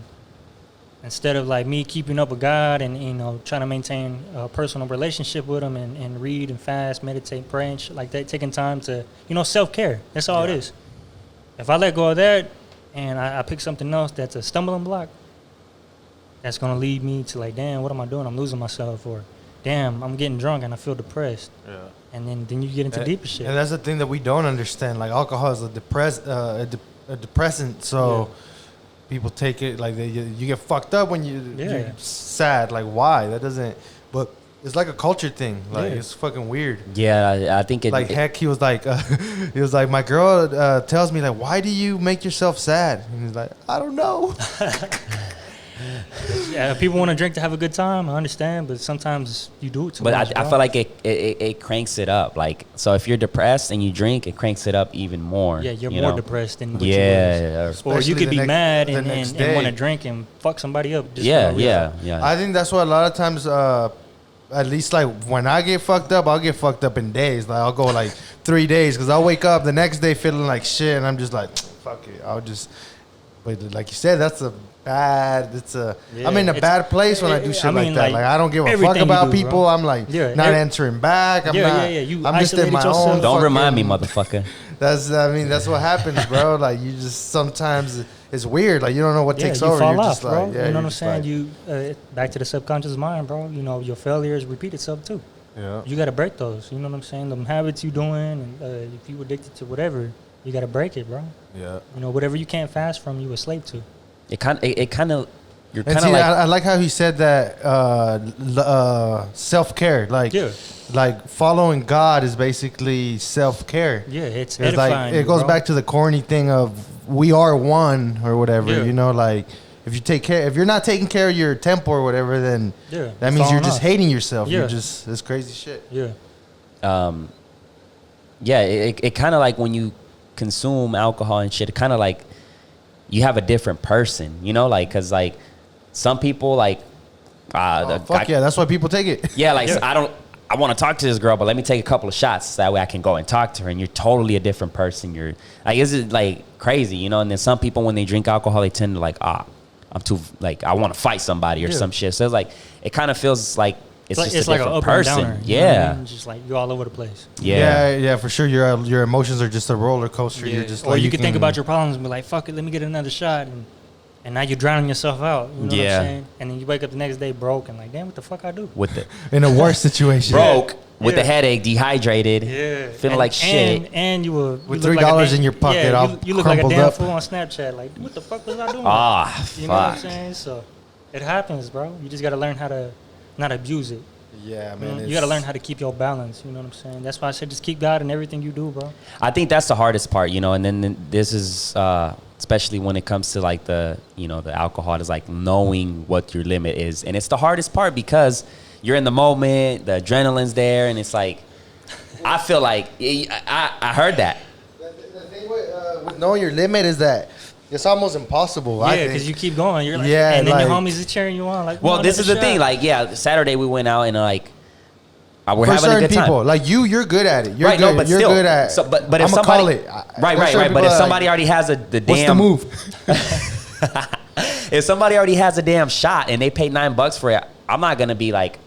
instead of like me keeping up with God and, you know, trying to maintain a personal relationship with Him and read and fast, meditate, pray and shit like that, taking time to, you know, self-care. That's all it is. If I let go of that and I pick something else that's a stumbling block, that's going to lead me to like, damn, what am I doing? I'm losing myself. Or, damn, I'm getting drunk and I feel depressed. Yeah. And then you get into deeper shit. And that's the thing that we don't understand. Like, alcohol is a depressant. So people take it like you get fucked up when Yeah. you're sad. Like why? That doesn't. But it's like a culture thing. Like it's fucking weird. Yeah, I think it. Like heck, he was like, my girl tells me like, why do you make yourself sad? And he's like, I don't know. Yeah, people want to drink to have a good time. I understand, but sometimes you do it too But much. I feel like it cranks it up. Like, so if you're depressed and you drink, it cranks it up even more. yeah, you're you more know? depressed than what Yeah. you was. Or Especially you could the be mad the and next day. want to drink and fuck somebody up. Just Yeah, for no reason. yeah. I think that's why a lot of times, at least like when I get fucked up, I'll get fucked up in days. Like I'll go like 3 days because I'll wake up the next day feeling like shit, and I'm just like, fuck it. I'll just. But like you said, that's a bad. I'm in a bad place when I do shit like that. Like I don't give a fuck everything you about do, people. bro. I'm like not answering back. I'm not. You I'm just in isolated my yourself. own. Don't remind me, fucking- motherfucker. That's what happens, bro. Like you just sometimes it's weird. Like you don't know what takes you over. fall You're off, just bro. like, yeah, you know you're what I'm just saying? like- You back to the subconscious mind, bro. You know your failures repeat itself too. Yeah. You gotta break those. You know what I'm saying? Them habits you doing, and if you addicted to whatever, you gotta break it, bro. Yeah. You know whatever you can't fast from, you a slave to. It kind of you're And kind see, of like I like how he said that self care, like following God is basically self care. Yeah, it's It's edifying. like it goes bro. back to the corny thing of we are one or whatever. Yeah. You know, like if you're not taking care of your temple or whatever, then Yeah, that it's means you're falling just off. hating yourself. Yeah. You're just it's crazy shit. Yeah. it kind of like when you consume alcohol and shit, it kind of like you have a different person, you know, like because like some people like Fuck yeah, that's why people take it. yeah, like I want to talk to this girl, but let me take a couple of shots so that way I can go and talk to her. And you're totally a different person. You're like, is it like crazy, you know? And then some people, when they drink alcohol, they tend to like, I'm too, like, I want to fight somebody or some shit. So it's like, it kind of feels like it's just it's a like an different up and person. downer. You know what I Yeah. mean? Just like you're all over the place. Yeah. For sure. Your emotions are just a roller coaster. You're just or like you can think about your problems and be like, fuck it, let me get another shot. And now you're drowning yourself out. You know what I'm saying? And then you wake up the next day broke and like, damn, what the fuck I do? With the in a worse situation. broke, with the Yeah. headache, dehydrated, feeling like shit. And you were With you look $3 a in your pocket, all you look like a crumpled damn up. fool on Snapchat. Like, what the fuck was I doing? You know what I'm Fuck. saying? So it happens, bro. You just gotta learn how to not abuse it. Yeah, You know? man. You gotta learn how to keep your balance. You know what I'm saying? That's why I said just keep God in everything you do, bro. I think that's the hardest part, you know, and then this is especially when it comes to like the alcohol is like knowing what your limit is. And it's the hardest part because you're in the moment, the adrenaline's there, and it's like, I feel like, I heard that. The thing with knowing your limit is that it's almost impossible. I Yeah, think. because you keep going. You're like, Yeah, and then your like- homies is cheering you on. Like, Well, "Come this on, is the another thing. shot." Like, yeah, Saturday we went out and like, we're for having a certain good time. people, like you're good at it. You're right, good. no, but you're still, good at. so, but if I'ma somebody, call it. right. There's certain But if people somebody like, already has the what's damn the move? if somebody already has a damn shot and they paid $9 for it, I'm not gonna be like,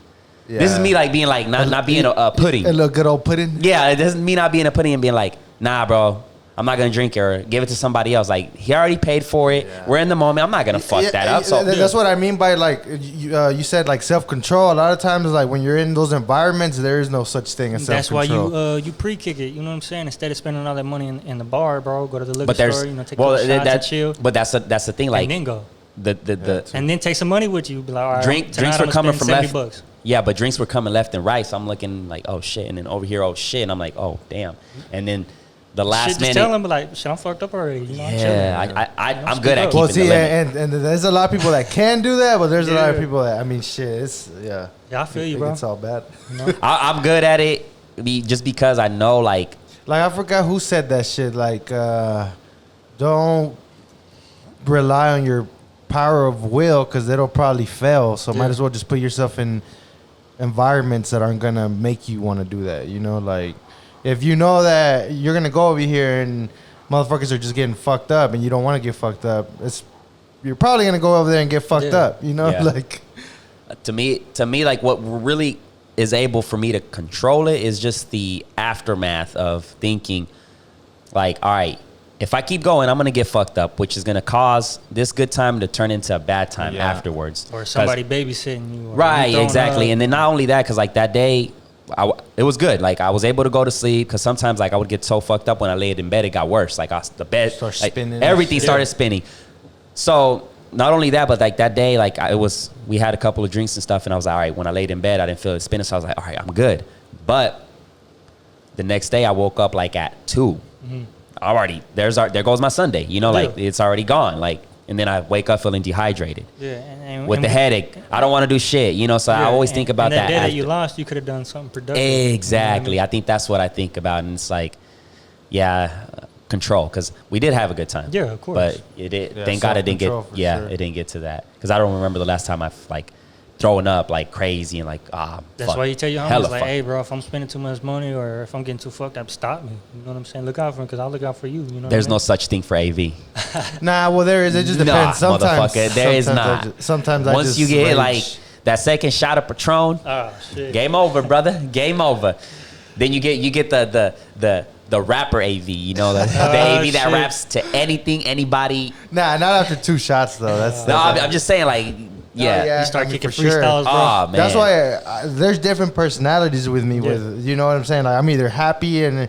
this is Yeah. me like being like not being a pudding. A little good old pudding. Yeah, it doesn't mean not being a pudding and being like, nah, bro, I'm not gonna drink it or give it to somebody else. Like he already paid for it. Yeah. We're in the moment. I'm not gonna fuck that up. So That's what I mean by like you said like self control. A lot of times like when you're in those environments, there is no such thing as self That's why control. you pre-kick it. You know what I'm saying? Instead of spending all that money in the bar, bro, go to the liquor but there's store. You know, take a couple shots and chill, but that's the thing. Like and then go. the And then take some money with you. Be like, all right, drinks tonight were I'ma coming spend from $70 left. Yeah, but drinks were coming left and right. So I'm looking like, oh shit, and then over here, oh shit, and I'm like, oh damn, and then the last Shit, just minute. tell them like, shit, I'm fucked up already. You know, I'm chilling. Yeah, I'm good at Well, keeping see, the limit. and there's a lot of people that can do that, but there's a lot of Yeah. people that I mean, shit, it's yeah. Yeah, I feel you, bro. It's all bad. I'm good at it, just because I know like. Like I forgot who said that shit. Like, don't rely on your power of will because it'll probably fail. So might as well just put yourself in environments that aren't gonna make you want to do that. You know, like if you know that you're gonna go over here and motherfuckers are just getting fucked up and you don't want to get fucked up, you're probably gonna go over there and get fucked up. You know, Yeah. like To me, like what really is able for me to control it is just the aftermath of thinking, like, all right, if I keep going, I'm gonna get fucked up, which is gonna cause this good time to turn into a bad time afterwards. Or somebody babysitting you. Or Right, you throwing exactly. up. And then not only that, because like that day, it was good. Like I was able to go to sleep because sometimes like I would get so fucked up when I laid in bed, it got worse. Like the bed, Start like, spinning and everything shit. started spinning. So not only that, but like that day, like we had a couple of drinks and stuff, and I was like, all right. When I laid in bed, I didn't feel it spinning, so I was like, all right, I'm good. But the next day, I woke up like at 2. There goes my Sunday. You know, like it's already gone. Like, and then I wake up feeling dehydrated. Yeah, with the headache. I don't want to do shit. You know, so I always think about that. That day that you lost, you could have done something productive. Exactly. You know what I mean? I think that's what I think about, and it's like, control, because we did have a good time. Yeah, of course. But it did. Thank God it didn't get. Sure. It didn't get to that, because I don't remember the last time I like throwing up like crazy and like That's why you tell your homies like, hey, bro, if I'm spending too much money or if I'm getting too fucked up, stop me. You know what I'm saying? Look out for me, because I'll look out for you. You know. There's no such thing for AV. Nah, well there is. It just depends. Sometimes motherfucker, there is not. Sometimes once you get like that second shot of Patron, shit. Game over, brother. Game over. Then you get the rapper AV, you know, the AV that raps to anything, anybody. Nah, not after 2 shots though. I'm just saying, like, yeah. You start kicking freestyles, bro. Oh, man. That's why there's different personalities with me. With you know what I'm saying. Like, I'm either happy and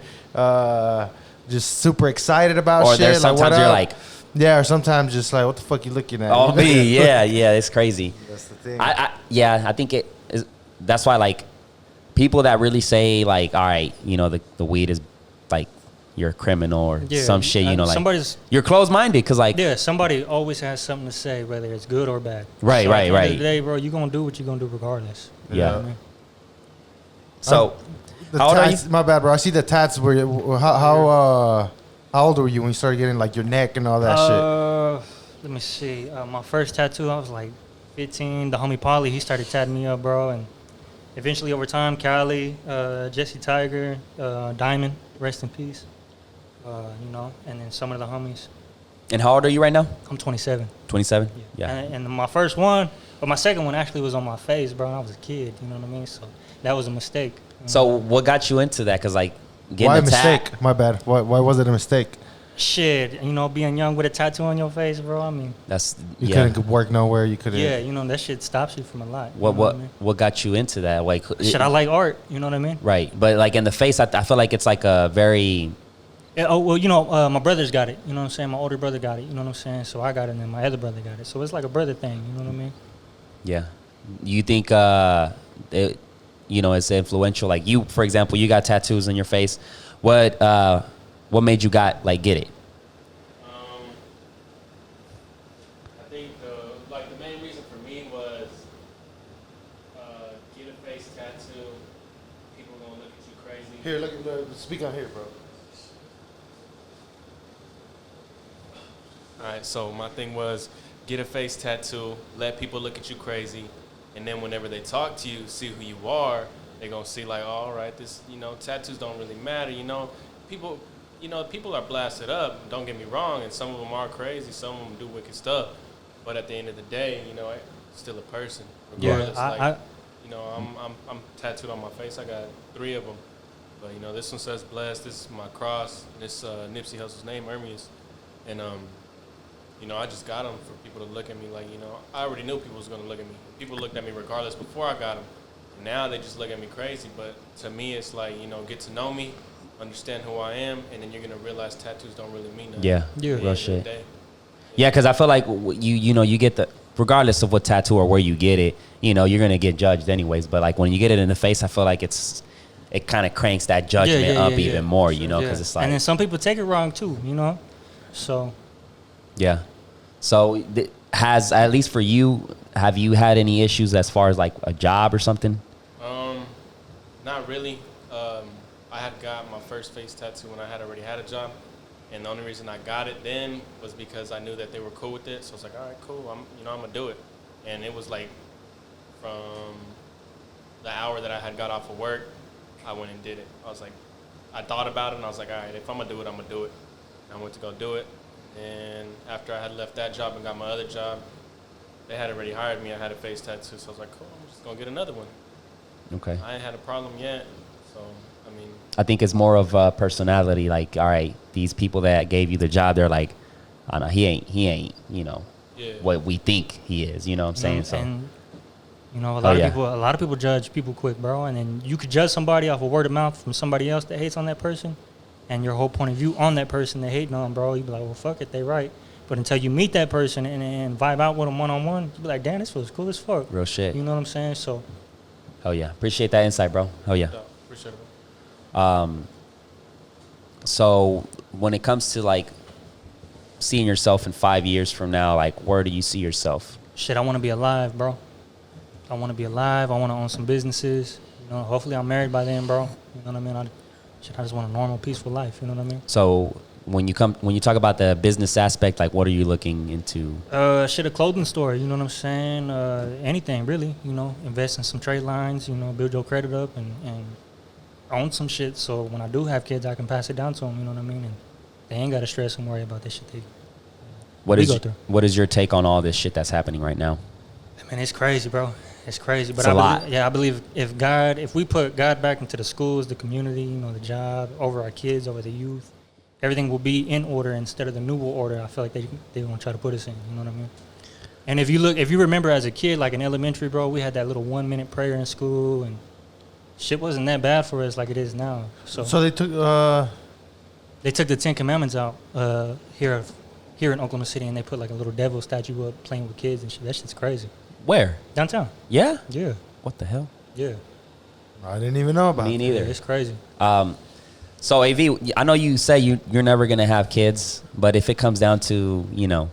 just super excited about or shit. Or there's sometimes you're like, yeah, or sometimes just like, what the fuck you looking at? Oh, me, yeah, it's crazy. That's the thing. I think it is. That's why, like, people that really say like, all right, you know, the weed is like you're a criminal or some shit, you know, like you're closed-minded, because like somebody always has something to say, whether it's good or bad. Right. At the end of the day, bro, you're gonna do what you're gonna do regardless. Yeah. You know what I mean? So how old are you? My bad, bro. I see the tats. How old were you when you started getting like your neck and all that shit? Let me see. My first tattoo, I was like 15. The homie Polly, he started tatting me up, bro, and eventually over time, Cali, Jesse Tiger, Diamond, rest in peace. You know, and then some of the homies. And how old are you right now? I'm 27. 27? Yeah. And my first one, but my second one actually was on my face, bro. And I was a kid, you know what I mean? So that was a mistake. So what got you into that? Because like getting why a mistake? My bad. Why was it a mistake? Shit, you know, being young with a tattoo on your face, bro. I mean, you couldn't work nowhere. You couldn't. Yeah, you know, that shit stops you from a lot. What got you into that? Like, I like art. You know what I mean? Right, but like in the face, I feel like it's like a very. Yeah, well, you know, my brother's got it. You know what I'm saying? My older brother got it. You know what I'm saying? So I got it, and then my other brother got it. So it's like a brother thing. You know what I mean? Yeah. You think you know, it's influential? Like you, for example, you got tattoos on your face. What made you get it? I think the main reason for me was get a face tattoo. People gonna look at you crazy. Here, speak on here, bro. All right, so my thing was get a face tattoo, let people look at you crazy, and then whenever they talk to you, see who you are, they're gonna see like, oh, all right, this, you know, tattoos don't really matter, you know. People are blasted up, don't get me wrong, and some of them are crazy, some of them do wicked stuff, but at the end of the day, you know, still a person. Regardless, you know, I'm tattooed on my face. I got 3 of them, but you know, this one says blessed. This is my cross. This Nipsey Hussle's name, Ramirez, and you know, I just got them for people to look at me like, you know, I already knew people was gonna look at me. People looked at me regardless before I got them. Now they just look at me crazy, but to me, it's like, you know, get to know me, understand who I am, and then you're gonna realize tattoos don't really mean nothing. Yeah, real shit. Yeah, because I feel like you know, you get regardless of what tattoo or where you get it, you know, you're gonna get judged anyways. But like when you get it in the face, I feel like it kind of cranks that judgment up even more, you know, because it's like. And then some people take it wrong too, you know, so. Yeah. So has, at least for you, have you had any issues as far as like a job or something? Not really. I had got my first face tattoo when I had already had a job, and the only reason I got it then was because I knew that they were cool with it. So I was like, all right, cool. I'm gonna do it. And it was like from the hour that I had got off of work, I went and did it. I was like, I thought about it, and I was like, all right, if I'm gonna do it, I'm gonna do it. And I went to go do it. And after I had left that job and got my other job, they had already hired me. I had a face tattoo, so I was like, cool, I'm just gonna get another one. Okay. I ain't had a problem yet, so I mean. I think it's more of a personality. Like, all right, these people that gave you the job, they're like, I know he ain't, you know, what we think he is. You know what I'm saying? So. And, you know, a lot of people judge people quick, bro. And then you could judge somebody off of word of mouth from somebody else that hates on that person, and your whole point of view on that person they hating on, bro. You be like, well, fuck it, they right. But until you meet that person and vibe out with them one-on-one, you be like, damn, this feels cool as fuck. Real shit. You know what I'm saying? So, Hell yeah. Appreciate that insight, bro. Hell yeah. Appreciate it, bro. So when it comes to like seeing yourself in 5 years from now, like where do you see yourself? shit, I want to be alive, bro. I want to be alive. I want to own some businesses. You know, hopefully I'm married by then, bro. You know what I mean? I just want a normal, peaceful life. You know what I mean? So when you talk about the business aspect, like what are you looking into? Shit, a clothing store. You know what I'm saying? Anything really. You know, invest in some trade lines. You know, build your credit up and own some shit. So when I do have kids, I can pass it down to them. You know what I mean? And they ain't got to stress and worry about this shit. What is your take on all this shit that's happening right now? I mean, it's crazy, bro. It's crazy. But It's a lot. I believe if we put God back into the schools, the community, you know, the job, over our kids, over the youth, everything will be in order instead of the new world order. I feel like they won't try to put us in. You know what I mean? And if you remember as a kid, like in elementary, bro, we had that little 1 minute prayer in school, and shit wasn't that bad for us like it is now. So they took the 10 Commandments out here in Oklahoma City, and they put like a little devil statue up playing with kids and shit. That shit's crazy. Where? Downtown. Yeah? Yeah. What the hell? Yeah. I didn't even know about Me it. neither. Yeah, it's crazy. So AV, I know you say you're never gonna have kids, but if it comes down to, you know,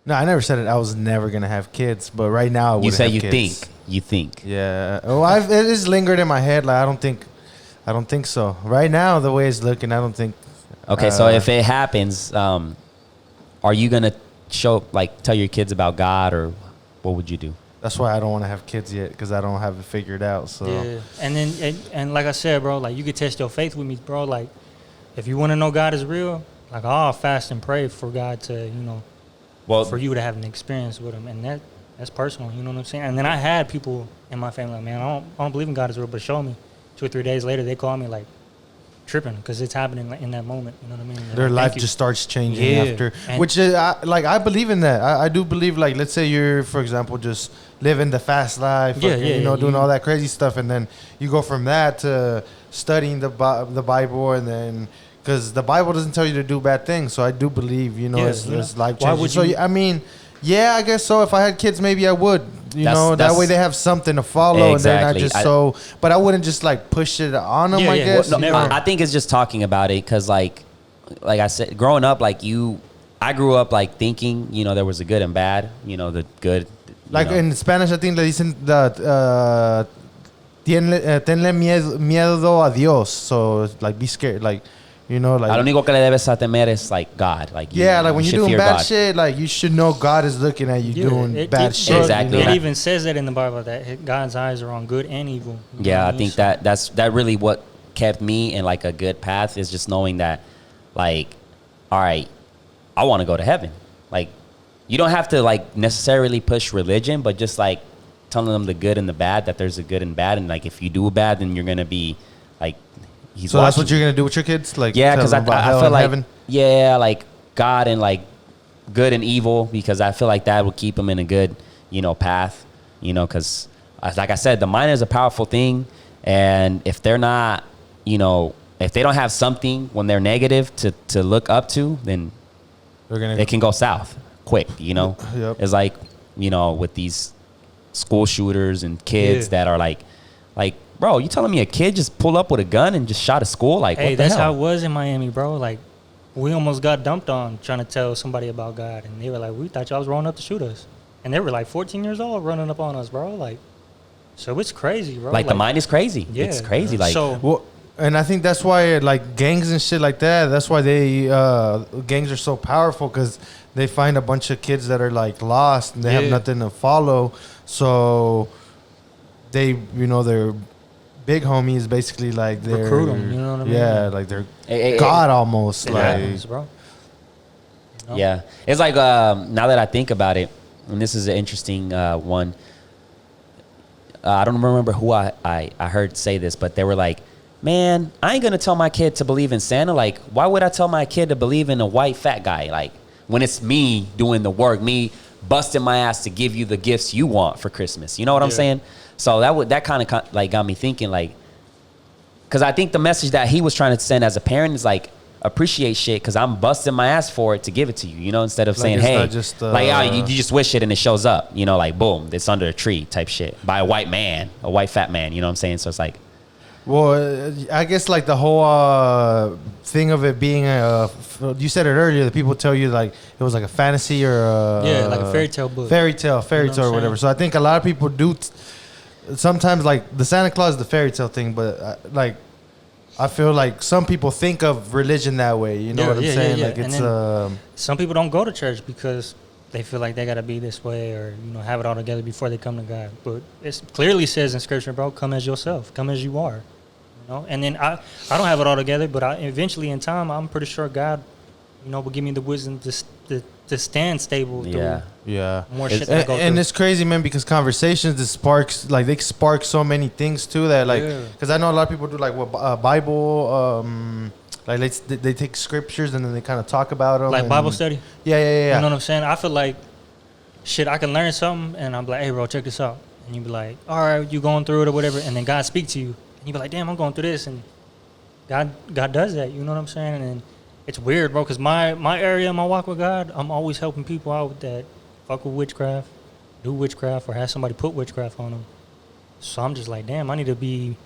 No, I never said it. I was never gonna have kids, but right now I would. you say have you kids. think. Yeah. Oh, it is lingered in my head. Like I don't think so. Right now, the way it's looking, I don't think. Okay, so if it happens, are you gonna tell your kids about God, or what would you do? That's why I don't want to have kids yet, because I don't have it figured out. So Yeah, and then and like I said, bro, like you could test your faith with me, bro. Like if you want to know God is real, like I'll fast and pray for God to, you know, for you to have an experience with Him, and that's personal. You know what I'm saying? And then I had people in my family like, man, I don't believe in God is real, but show me. 2 or 3 days later, they call me like tripping because it's happening in that moment. You know what I mean? their life just starts changing after, which is I believe in that. I do believe, like, let's say you're, for example, just living the fast life, doing all that crazy stuff, and then you go from that to studying the Bible, and then because the Bible doesn't tell you to do bad things, so I do believe, it's life changing. Would so you? I mean, yeah, I guess so. If I had kids, maybe I would. That way they have something to follow, Exactly. and they're not just but I wouldn't just like push it on them. I guess. I think it's just talking about it because, like I said, growing up, I grew up like thinking, there was a good and bad. The good. In Spanish, I think they dicen tenle miedo a Dios. So like be scared, like. Lo único que le debes a temer is like God. Like when you're doing bad shit, like you should know God is looking at you doing bad shit. Exactly. It even says that in the Bible that God's eyes are on good and evil. Yeah, I think that's really what kept me in like a good path is just knowing that, like, all right, I want to go to heaven. Like, you don't have to like necessarily push religion, but just like telling them the good and the bad, that there's a good and bad, and like if you do bad, then you're gonna be like. So that's what you're gonna do with your kids, like because I feel like heaven? Like God and like good and evil, because I feel like that will keep them in a good path, because like I said, the mind is a powerful thing, and if they're not, if they don't have something when they're negative to look up to, then it can go south quick. Yep. It's like with these school shooters and kids that are like. Bro, you telling me a kid just pulled up with a gun and just shot a school? Like, hey, what the that's hell? how it was in Miami, bro. Like, we almost got dumped on trying to tell somebody about God, and they were like, "We thought y'all was rolling up to shoot us," and they were like 14 years old running up on us, bro. Like, so it's crazy, bro. Like the mind is crazy. Yeah, it's crazy. Like, and I think that's why like gangs and shit like that. That's why gangs are so powerful, because they find a bunch of kids that are like lost and they have nothing to follow. So they, their big homie is basically like their recruit them. You know what I mean? Yeah, like they're God almost. It like happens, bro. Yeah, it's like now that I think about it, and this is an interesting one. I don't remember who I heard say this, but they were like, "Man, I ain't gonna tell my kid to believe in Santa. Like, why would I tell my kid to believe in a white fat guy? Like, when it's me doing the work, me busting my ass to give you the gifts you want for Christmas. You know what I'm saying?" So that kind of like got me thinking, like, because I think the message that he was trying to send as a parent is like, appreciate shit because I'm busting my ass for it to give it to you, you know, instead of saying, it's hey, not just, like, oh, you just wish it and it shows up, you know, like, boom, it's under a tree type shit by a white man, a white fat man, you know what I'm saying? So it's like, well, I guess like the whole thing of it being you said it earlier that people tell you like it was like a fantasy or like a fairy tale book. Fairy tale or whatever. So I think a lot of people do sometimes like the Santa Claus is the fairy tale thing, but like I feel like some people think of religion that way. You know what I'm saying? Like it's some people don't go to church because they feel like they gotta be this way or have it all together before they come to God. But it clearly says in Scripture, bro, come as yourself, come as you are. And then I don't have it all together, but eventually in time, I'm pretty sure God, will give me the wisdom to stand stable. Yeah. More shit to go and through. it's crazy, man, because conversations they spark so many things too that because I know a lot of people do like Bible. Like they take scriptures and then they kind of talk about them. Like Bible study? Yeah. You know what I'm saying? I feel like, shit, I can learn something and I'm like, hey, bro, check this out. And you be like, all right, you going through it or whatever. And then God speak to you. And you be like, damn, I'm going through this. And God does that. You know what I'm saying? And it's weird, bro, because my area, my walk with God, I'm always helping people out with that. Fuck with witchcraft, do witchcraft, or have somebody put witchcraft on them. So I'm just like, damn, I need to be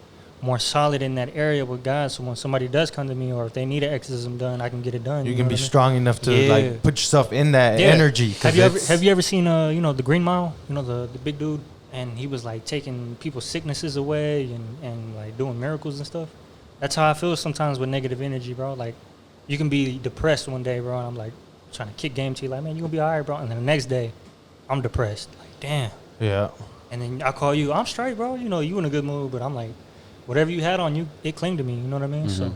more solid in that area with God, so when somebody does come to me or if they need an exorcism done, I can get it done. You can be strong enough to like put yourself in that energy. Have you ever seen the Green Mile? The big dude, and he was like taking people's sicknesses away and like doing miracles and stuff. That's how I feel sometimes with negative energy, bro. Like you can be depressed one day, bro, and I'm like trying to kick game to you, like, man, you gonna be all right, bro. And then the next day, I'm depressed. Like, damn. Yeah. And then I call you, I'm straight, bro. You in a good mood, but I'm like, whatever you had on you, it clinged to me. You know what I mean? Mm-hmm. So.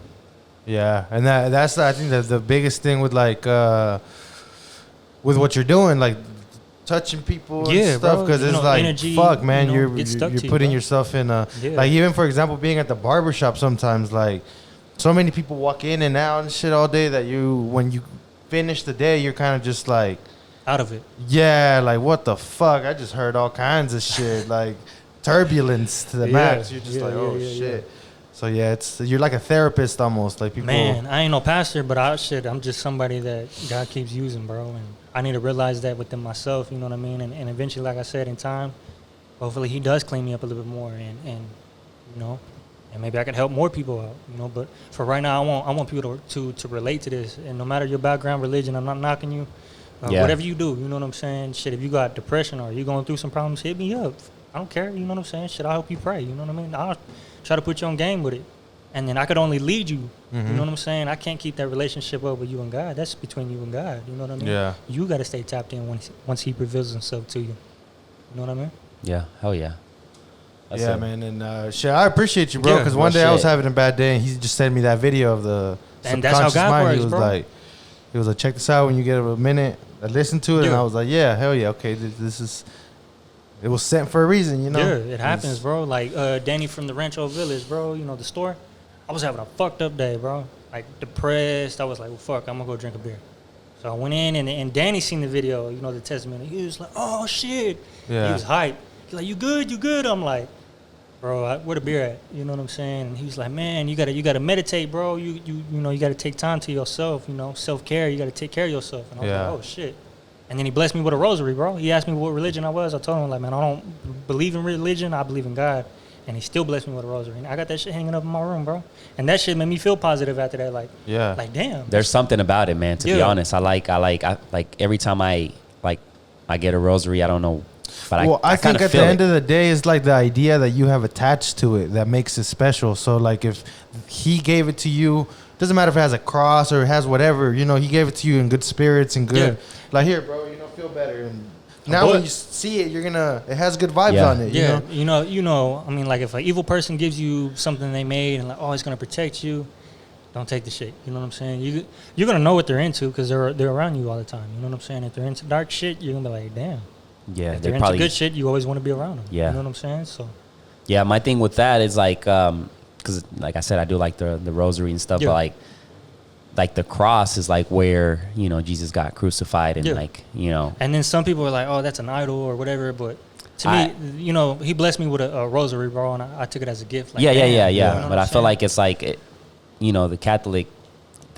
Yeah, and that's I think the biggest thing with like with what you're doing, like touching people and stuff, because it's like energy, fuck, man, you're putting yourself in a like even for example being at the barbershop sometimes like so many people walk in and out and shit all day that when you finish the day you're kind of just like out of it. Yeah, like what the fuck? I just heard all kinds of shit like turbulence to the max. You're just shit. So you're like a therapist almost. Like people. Man, I ain't no pastor, but I'm just somebody that God keeps using, bro. And I need to realize that within myself. You know what I mean? And eventually, like I said, in time, hopefully He does clean me up a little bit more, and maybe I can help more people out. But for right now, I want people to relate to this. And no matter your background, religion, I'm not knocking you. Whatever you do, you know what I'm saying? Shit, if you got depression or you going through some problems, hit me up. I don't care, you know what I'm saying? Shit, I hope you pray, you know what I mean? I'll try to put you on game with it. And then I could only lead you, you know what I'm saying? I can't keep that relationship up with you and God. That's between you and God, you know what I mean? Yeah. You got to stay tapped in once He reveals Himself to you. You know what I mean? Yeah, hell yeah. That's it, man. And shit, I appreciate you, bro, because one day I was having a bad day and he just sent me that video of the and that's how God mind. Works, He was like, check this out when you get a minute. I listened to it and I was like, yeah, hell yeah, okay, this is... It was sent for a reason, you know? Yeah, it happens, bro. Like, Danny from the Rancho Village, bro, the store. I was having a fucked up day, bro. Like, depressed. I was like, well, fuck, I'm going to go drink a beer. So I went in, and Danny seen the video, the testimony. He was like, oh, shit. Yeah. He was hyped. He's like, you good? I'm like, bro, where the beer at? You know what I'm saying? And he was like, man, you gotta meditate, bro. You got to take time to yourself, self-care. You got to take care of yourself. And I was like, oh, shit. And then he blessed me with a rosary, bro. He asked me what religion I was. I told him, like, man, I don't believe in religion. I believe in God. And he still blessed me with a rosary. And I got that shit hanging up in my room, bro. And that shit made me feel positive after that. Like, damn. There's something about it, man. To be honest, I like every time I get a rosary. I don't know, but I think at the end of the day, it's like the idea that you have attached to it that makes it special. So like if He gave it to you. Doesn't matter if it has a cross or it has whatever, He gave it to you in good spirits and good. Like, here, bro, feel better. And now when you see it, it has good vibes on it. Yeah, I mean, like if an evil person gives you something they made and like, oh, it's going to protect you, don't take the shit. You know what I'm saying? You're going to know what they're into because they're around you all the time. You know what I'm saying? If they're into dark shit, you're going to be like, damn. Yeah, if they're into good shit, you always want to be around them. Yeah. You know what I'm saying? So. Yeah, my thing with that is like, because like I said, I do like the rosary and stuff, but like the cross is like where Jesus got crucified and and then some people are like, oh, that's an idol or whatever, but to me, He blessed me with a rosary, bro, and I took it as a gift. Like, yeah. But I feel like it's like the Catholic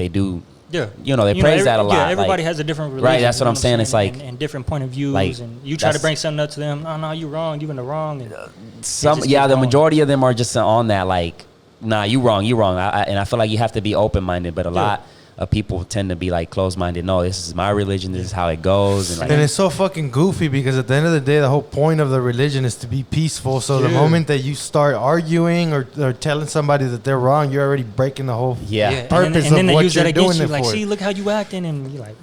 they do. Yeah, They praise that a lot. Yeah, everybody like, has a different religion. right. That's what I'm saying. It's like and different point of views, like, and you try to bring something up to them. No, you wrong. You in the wrong. And the majority of them are just on that like, nah, you wrong. And I feel like you have to be open minded, but a lot of people tend to be like closed minded. No, this is my religion. This is how it goes. And it's so fucking goofy because at the end of the day, the whole point of the religion is to be peaceful. So the moment that you start arguing or telling somebody that they're wrong, you're already breaking the whole purpose and then of they what use you're that doing against you. it Like, for. see, look how you acting, and you're like,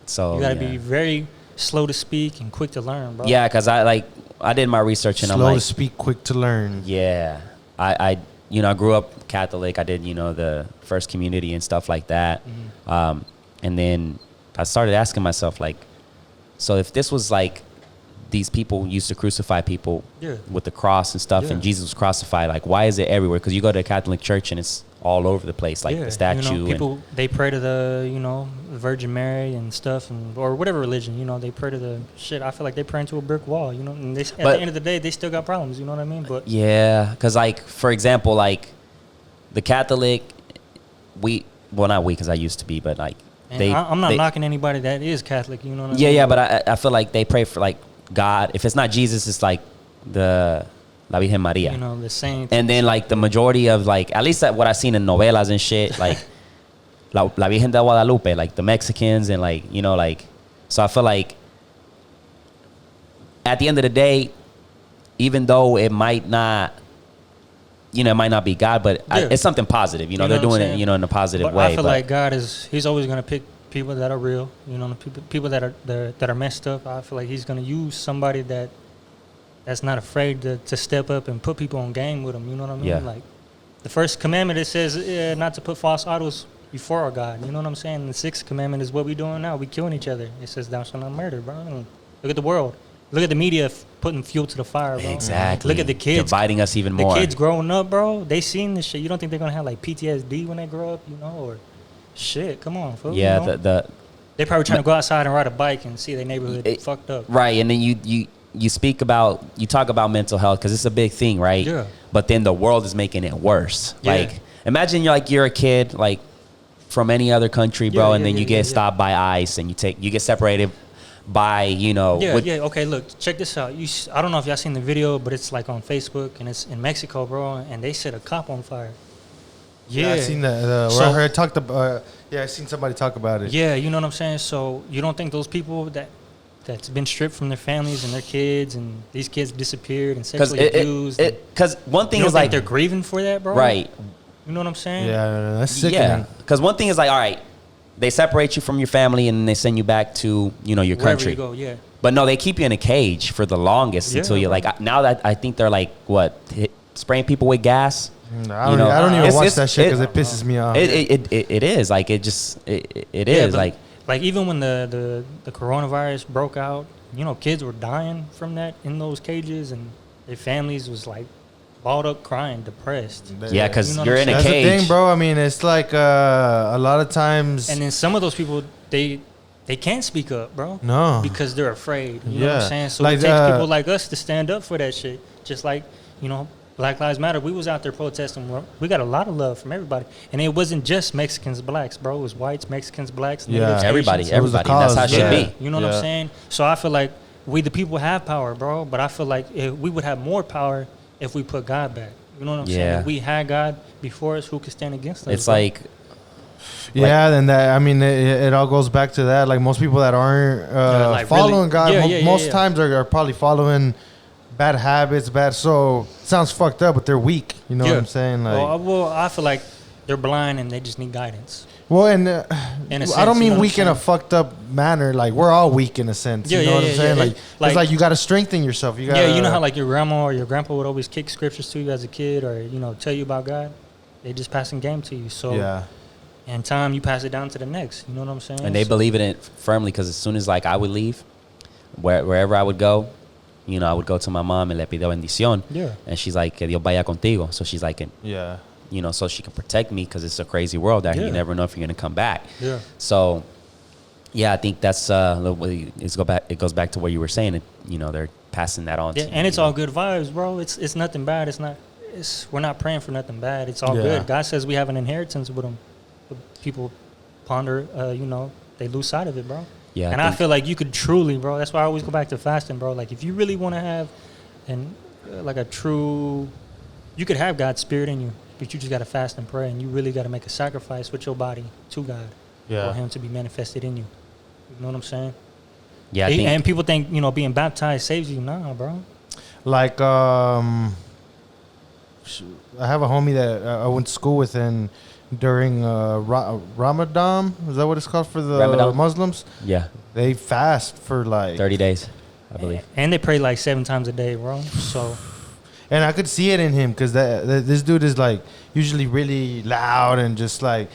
So you got to be very slow to speak and quick to learn, bro. Yeah, because I did my research and Slow I'm like, to speak, quick to learn. Yeah, I grew up Catholic. I did the first community and stuff like that, and then I started asking myself like, so if this was like these people used to crucify people with the cross and stuff, and Jesus was crucified, like why is it everywhere? Because you go to a Catholic church and it's all over the place, like the statue. People they pray to the Virgin Mary and stuff, or whatever religion. They pray to the shit. I feel like they pray into a brick wall. And at the end of the day, they still got problems. You know what I mean? But yeah, because like for example, like the Catholic, not we, because I used to be, but like I'm not knocking anybody that is Catholic. You know what I mean? Yeah, but I feel like they pray for like God. If it's not Jesus, it's like the La Virgen Maria. The saints. And then like the majority of like, at least what I've seen in novelas and shit, like La Virgen de Guadalupe, like the Mexicans and like, so I feel like at the end of the day, even though it might not, it might not be God, but it's something positive. They're doing it, in a positive way. I feel like God he's always going to pick people that are real, people that are messed up. I feel like he's going to use somebody that's not afraid to step up and put people on game with him. You know what I mean? Yeah. Like the first commandment, it says not to put false idols before our God. You know what I'm saying? And the sixth commandment is what we doing now. We killing each other. It says thou shalt not murder, bro. And look at the world. Look at the media putting fuel to the fire, bro. Exactly. Look at the kids. Dividing us even more. The kids growing up, bro, they seen this shit. You don't think they're going to have like PTSD when they grow up, or shit? Come on, fool. Yeah, they probably trying to go outside and ride a bike and see their neighborhood fucked up. Right, and then you talk about mental health because it's a big thing, right? Yeah. But then the world is making it worse. Yeah. Like, imagine you're a kid like from any other country, bro, and then you get stopped by ICE and you get separated by Okay, look, check this out. I don't know if y'all seen the video, but it's like on Facebook and it's in Mexico, bro, and they set a cop on fire. Yeah, I seen that. I heard talked about. I seen somebody talk about it. Yeah, you know what I'm saying. So you don't think those people that's been stripped from their families and their kids, and these kids disappeared and sexually abused? Because one thing you don't is think like they're grieving for that, bro. Right. You know what I'm saying? Yeah, that's sick. Yeah, because one thing is like, all right, they separate you from your family and they send you back to your Wherever country. you go, yeah. But no, they keep you in a cage for the longest until you're like, now that I think they're like spraying people with gas. I don't even watch that shit because it pisses me off. It is like it is like even when the coronavirus broke out, kids were dying from that in those cages, and their families was like balled up, crying, depressed. Yeah, because you're in a That's cage. the thing, bro. I mean, it's like a lot of times. And then some of those people, they can't speak up, bro. No, because they're afraid. You know what I'm saying? So like, it takes people like us to stand up for that shit. Just like Black Lives Matter. We was out there protesting. We got a lot of love from everybody, and it wasn't just Mexicans, blacks, bro. It was whites, Mexicans, blacks. Natives, everybody. Asians. That's how it should be. You know what I'm saying? So I feel like we the people have power, bro. But I feel like we would have more power if we put God back. You know what I'm saying? If we had God before us, who could stand against us? It's like. Then that, I mean, it all goes back to that. Like most people that aren't following God, most times are probably following bad habits, so sounds fucked up, but they're weak. You know what I'm saying? Like, well, I feel like they're blind and they just need guidance. Well, and sense, I don't mean weak in a fucked up manner. Like we're all weak in a sense. You know what I'm saying? Like it's like you got to strengthen yourself. You got. You know how like your grandma or your grandpa would always kick scriptures to you as a kid, or tell you about God. They just passing game to you. So in time, you pass it down to the next. You know what I'm saying? And they believe in it firmly because as soon as like I would leave, wherever I would go. I would go to my mom and le pido bendición. Yeah. And she's like, que Dios vaya contigo. So she's like, so she can protect me because it's a crazy world out here. You never know if you're going to come back. Yeah. So, I think that's, it goes back to what you were saying. They're passing that on. And it's all good vibes, bro. It's nothing bad. We're not praying for nothing bad. It's all good. God says we have an inheritance with him. people ponder, they lose sight of it, bro. Yeah, and I feel like you could truly, bro. That's why I always go back to fasting, bro. Like if you really want to have, like a true, you could have God's spirit in you, but you just got to fast and pray, and you really got to make a sacrifice with your body to God for Him to be manifested in you. You know what I'm saying? Yeah, and people think being baptized saves you. Nah, bro. Like I have a homie that I went to school with, and during Ramadan, is that what it's called for the Ramadan? Muslims? Yeah, They fast for like 30 days, I believe. And they pray like 7 times a day, bro. So, and I could see it in him because this dude is like usually really loud and just like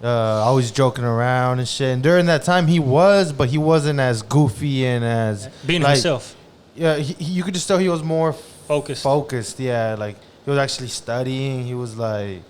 always joking around and shit. And during that time he wasn't as goofy and as being like, himself. Yeah, you could just tell he was more Focused. Yeah, like he was actually studying. He was like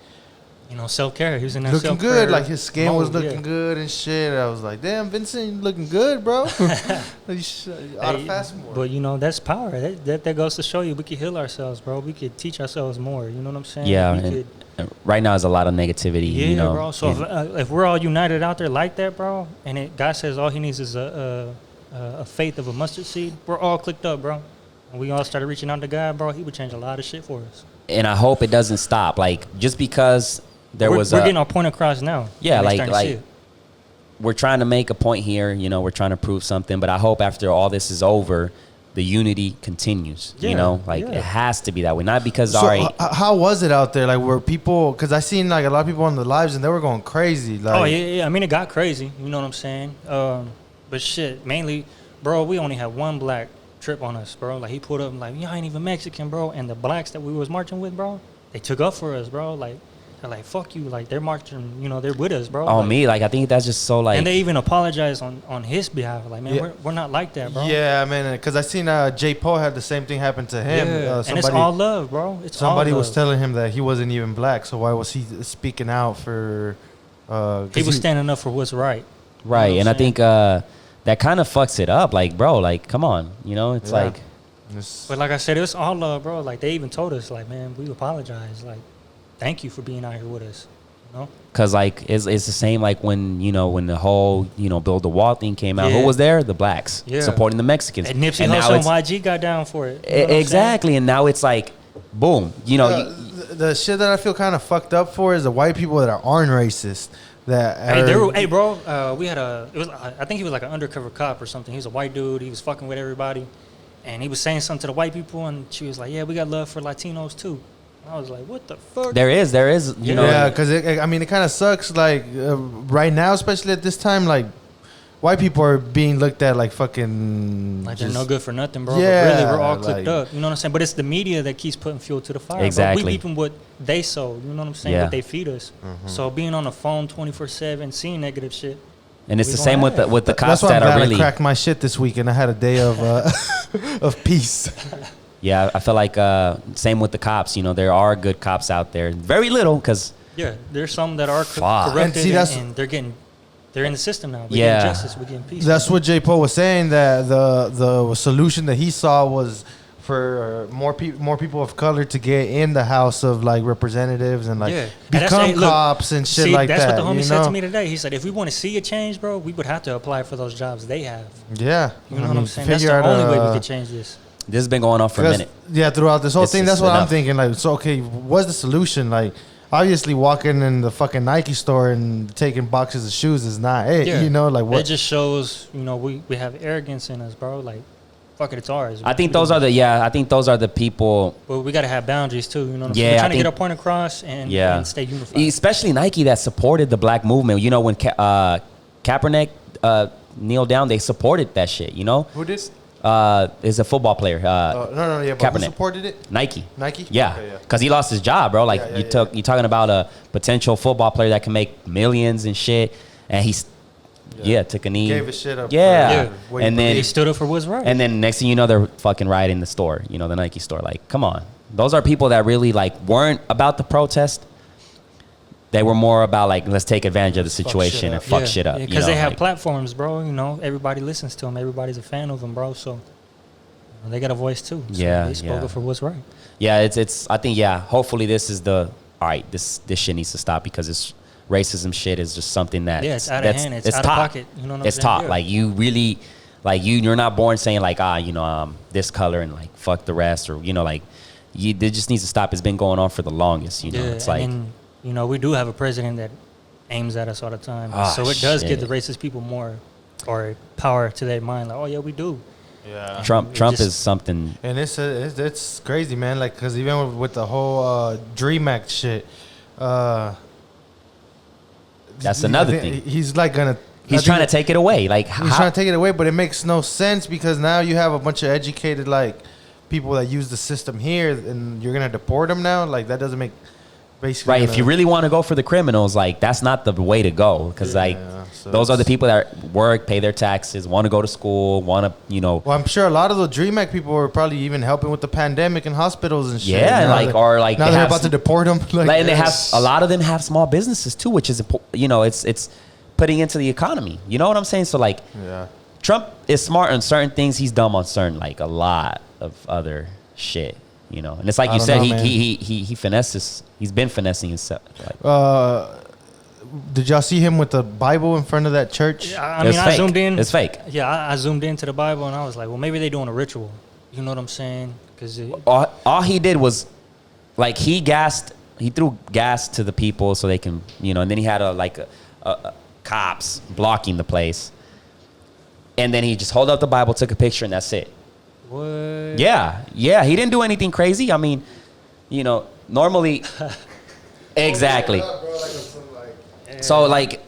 self-care. He was in that looking self-care good. Like his skin was mode, looking good and shit. I was like, damn, Vincent, you looking good, bro. You ought to fast more. But that's power. That goes to show you we could heal ourselves, bro. We could teach ourselves more. You know what I'm saying? Yeah, and right now there's a lot of negativity. Yeah, bro. So if we're all united out there like that, bro, and God says all He needs is a faith of a mustard seed, we're all clicked up, bro. And we all started reaching out to God, bro. He would change a lot of shit for us. And I hope it doesn't stop. Like just because we're getting our point across now. Yeah, like we're trying to make a point here. We're trying to prove something. But I hope after all this is over, the unity continues. Yeah, it has to be that way. Not because So how was it out there? Like were people? Because I seen like a lot of people on the lives and they were going crazy. Like, oh yeah. I mean, it got crazy. You know what I'm saying? But shit, mainly, bro. We only had one black trip on us, bro. Like he pulled up and like, I ain't even Mexican, bro. And the blacks that we was marching with, bro, they took up for us, bro. Like. They're like, fuck you. Like, they're marching, they're with us, bro. I think that's just so, like... And they even apologized on his behalf. Like, man, we're not like that, bro. Yeah, man, because I seen J. Poe had the same thing happen to him. Yeah. And it's all love, bro. Somebody was telling him that he wasn't even black, so why was he speaking out for... he was standing up for what's right. Right, and I think that kind of fucks it up. Like, bro, like, come on. It's like... But like I said, it was all love, bro. Like, they even told us, like, man, we apologize. Like, thank you for being out here with us. Because, like, it's the same, like, when the whole, Build the Wall thing came out. Who was there? The blacks. Supporting the Mexicans. And Nipsey Hussle and YG got down for it. Exactly. And now it's like, boom. The shit that I feel kind of fucked up for is the white people that aren't racist. Hey, bro, we had I think he was like an undercover cop or something. He was a white dude. He was fucking with everybody. And he was saying something to the white people. And she was like, yeah, we got love for Latinos, too. I was like, what the fuck? There is, Yeah, because it kind of sucks. Like right now, especially at this time, like white people are being looked at like fucking like they're no good for nothing, bro. Yeah, but really, we're all clicked up. You know what I'm saying? But it's the media that keeps putting fuel to the fire. Exactly. Bro. We reaping what they sow. You know what I'm saying? Yeah. What they feed us. Mm-hmm. So being on the phone 24/7, seeing negative shit. And it's the same with the cops That's why that I'm are glad really... I cracked my shit this week and I had a day of of peace. Yeah, I feel like same with the cops. There are good cops out there. Very little, because... Yeah, there's some that are corrupted and they're in the system now. We're getting justice. We're getting peace. That's what J. Poe was saying, that the solution that he saw was for more people of color to get in the House of like Representatives and like become cops and shit like that. That's what the homie said to me today. He said, if we want to see a change, bro, we would have to apply for those jobs they have. Yeah. You know what I'm saying? That's the only way we could change this. This has been going on for a minute. Yeah, throughout this whole thing, that's what I'm thinking. Like, so okay, what's the solution? Like, obviously, walking in the fucking Nike store and taking boxes of shoes is not it. Yeah. Like what? It just shows, we have arrogance in us, bro. Like, fuck it, it's ours. I think those are the people. But we got to have boundaries too. You know what I'm saying? We're trying to get our point across and stay unified. Especially Nike that supported the black movement. When Kaepernick kneeled down, they supported that shit. Who did? Is a football player. But Kaepernick. who supported it? Nike. Yeah. Because he lost his job, bro. Like you're talking about a potential football player that can make millions and shit, and he's took a knee. Gave his shit up. And then he stood up for what's right. And then next thing you know, they're fucking rioting the store. The Nike store. Like, come on. Those are people that really like weren't about the protest. They were more about like, let's take advantage of the situation and fuck shit up. Because they have platforms, bro. Everybody listens to them. Everybody's a fan of them, bro. So they got a voice too. So they spoke up for what's right. Yeah, it's. I think hopefully this is all right. This shit needs to stop because it's racism shit is just something that Yeah, it's out of hand. It's out of taught. pocket. You know what I'm It's saying? taught. Yeah. Like you really, like you're not born saying like this color and like fuck the rest, or like it just needs to stop. It's been going on for the longest. It's like and then, we do have a president that aims at us all the time. Ah, so it does give shit. the racist people more or power to their mind. Like, oh yeah, we do. Yeah. Trump just- is something. And it's crazy, man. Like, cause even with the whole Dream Act shit, That's another thing. He's like gonna. He's trying to take it away. Like He's trying to take it away, but it makes no sense because now you have a bunch of educated like people that use the system here, and you're gonna deport them now. Like that doesn't make basically right. If you really want to go for the criminals, like that's not the way to go, because so those are the people that work, pay their taxes, want to go to school, want to Well, I'm sure a lot of the Dream Act people were probably even helping with the pandemic in hospitals and shit. Yeah, Now like that- or like now they they're have about to deport them. and they have a lot of them have small businesses too, which is it's putting into the economy. You know what I'm saying? So like Yeah. Trump is smart on certain things. He's dumb on certain, like a lot of other shit. And it's like I you don't said, know, he man. he finesses. He's been finessing himself. Like, Did y'all see him with the Bible in front of that church? I it's mean, I fake. zoomed in. It's fake. Yeah, I zoomed into the Bible and I was like, well, maybe they're doing a ritual. You know what I'm saying? Because All he did was like he threw gas to the people so they can, and then he had a cops blocking the place. And then he just held up the Bible, took a picture, and that's it. what? Yeah. He didn't do anything crazy. I mean, normally, exactly. So like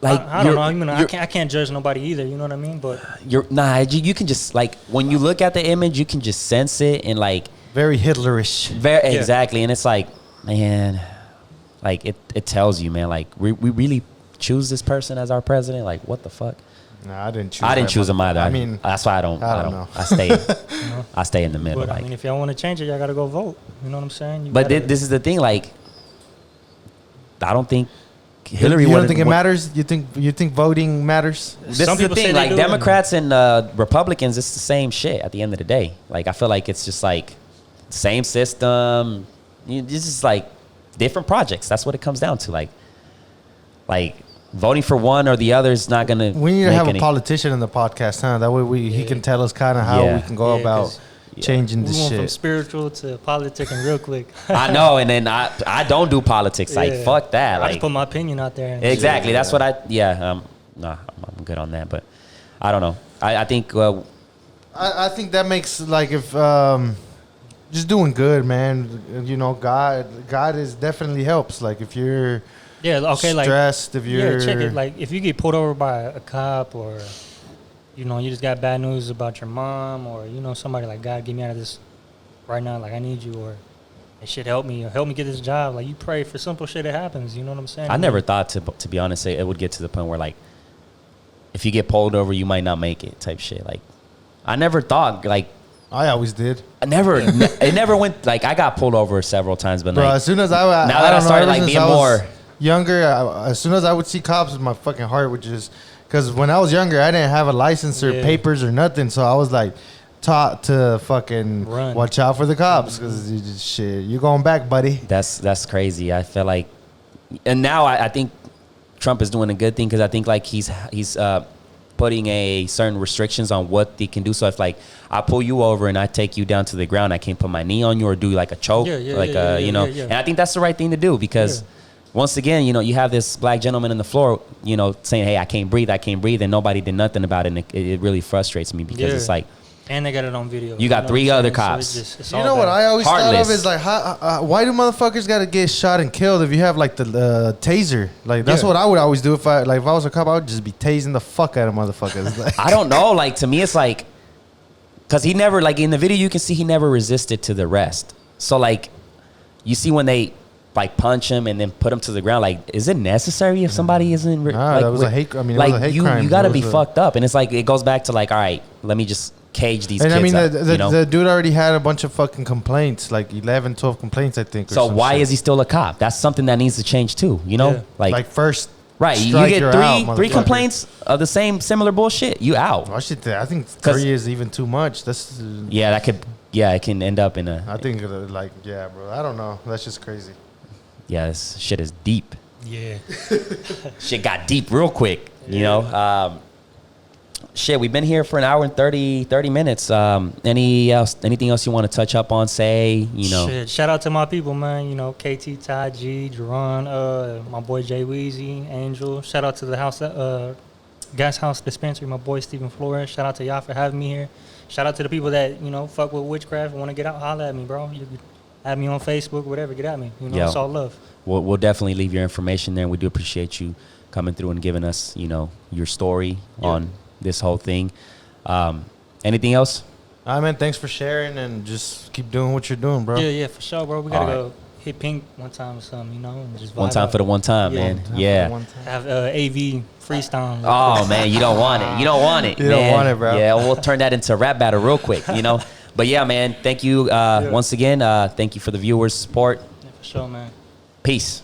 I don't know. I mean, I you're- I can't judge nobody either. You know what I mean? But you can just like when you look at the image, you can just sense it and like Very Hitlerish. exactly. And it's like, man, like it tells you, man, like we really choose this person as our president. Like what the fuck? Nah, I didn't choose. I didn't that choose him one. either. I mean, that's why I don't know. I stay in the middle. but I Like, mean, if y'all want to change it, y'all got to go vote. You know what I'm saying? You but gotta- this is the thing. Like, I don't think you Hillary. don't would've- think it matters? You think voting matters? This Some is the people say thing. they Like do. Democrats and Republicans, it's the same shit at the end of the day. Like I feel like it's just like same system. It's just like different projects. That's what it comes down to. Like voting for one or the other is not gonna. We need to make have any- a politician in the podcast, huh? That way he can tell us kind of how Yeah. we can go Yeah, about 'cause changing we this went from shit. spiritual to politicking real quick. I know, and then I don't do politics. Like Yeah. fuck that. I Like just put my opinion out there. and exactly. shit. That's what I. Yeah. Nah, I'm good on that. But I don't know. I think. I think that makes like if just doing good, man. God is definitely helps. Like if you're Yeah. Okay. Like stressed, if you're check it. Like if you get pulled over by a cop or you just got bad news about your mom or somebody like God get me out of this right now. Like I need you or it should help me or help me get this job. Like you pray for simple shit that happens. You know what I'm saying? I never thought to be honest, it would get to the point where like, if you get pulled over, you might not make it type shit. Like, I never thought like. I always did. I never, it never went like I got pulled over several times, but Bro, like, as soon as I now that I don't know, started, ever like, since being I was more- younger, as soon as I would see cops, my fucking heart would just because when I was younger, I didn't have a license or Yeah. papers or nothing, so I was like taught to fucking Run. watch out for the cops because shit, you going back, buddy. that's crazy. I feel like, and now I think Trump is doing a good thing because I think like he's putting a certain restrictions on what they can do. So if like I pull you over and I take you down to the ground, I can't put my knee on you or do like a choke, Yeah, yeah, like yeah, yeah, yeah. And I think that's the right thing to do because. Yeah. Once again, you have this black gentleman on the floor, saying, "Hey, I can't breathe," and nobody did nothing about it. And it really frustrates me because Yeah. it's like And they got it on video. You got know three what I'm other saying? So cops. it's You all know what bad. I always thought of Heartless. is like, why do motherfuckers got to get shot and killed if you have like the taser? Like that's Yeah. what I would always do if I was a cop. I would just be tasing the fuck out of motherfuckers. Like, I don't know. Like to me, it's like because he never like in the video you can see he never resisted to the arrest. So like you see when they like punch him and then put him to the ground. Like, is it necessary if somebody isn't? Nah, like, that was a hate- I mean, it like was a hate you crime. got to It be was a- fucked up. And it's like it goes back to like, all right, let me just cage these and kids. I mean, out, the, you know? the dude already had a bunch of fucking complaints, like 11, 12 complaints, I think. or So some why shit. is he still a cop? That's something that needs to change too. You know, Yeah. like first? right? You strike, get you're three out, three motherfucker. complaints of the same similar bullshit. You out. I think 'Cause- 3 is even too much. That's Yeah, that could. Yeah, it can end up in a. I think like yeah, bro. I don't know. That's just crazy. Yeah, this shit is deep. Yeah. Shit got deep real quick, you know. Shit, we've been here for an hour and 30 minutes. Anything else you want to touch up on, say, you know? Shit, shout out to my people, man. You know, KT, Ty G, Jerron, my boy Jay Weezy, Angel. Shout out to the house, Gas House Dispensary, my boy Stephen Flores. Shout out to y'all for having me here. Shout out to the people that, you know, fuck with witchcraft, want to get out, holler at me, bro. You can add me on Facebook, whatever, get at me. You know, Yo. it's all love. We'll definitely leave your information there. And we do appreciate you coming through and giving us, you know, your story on this whole thing. Anything else? Man, thanks for sharing and just keep doing what you're doing, bro. Yeah, for sure, bro. We got to All go hit pink one time or something, you know, and just One vibe time out. for the one time, Yeah. man. Yeah. Have AV freestyle. Oh, man, you don't want it. You don't want it, You man. don't want it, bro. Yeah, we'll turn that into a rap battle real quick, you know. But, yeah, man, thank you once again. Thank you for the viewers' support. Yeah, for sure, man. Peace.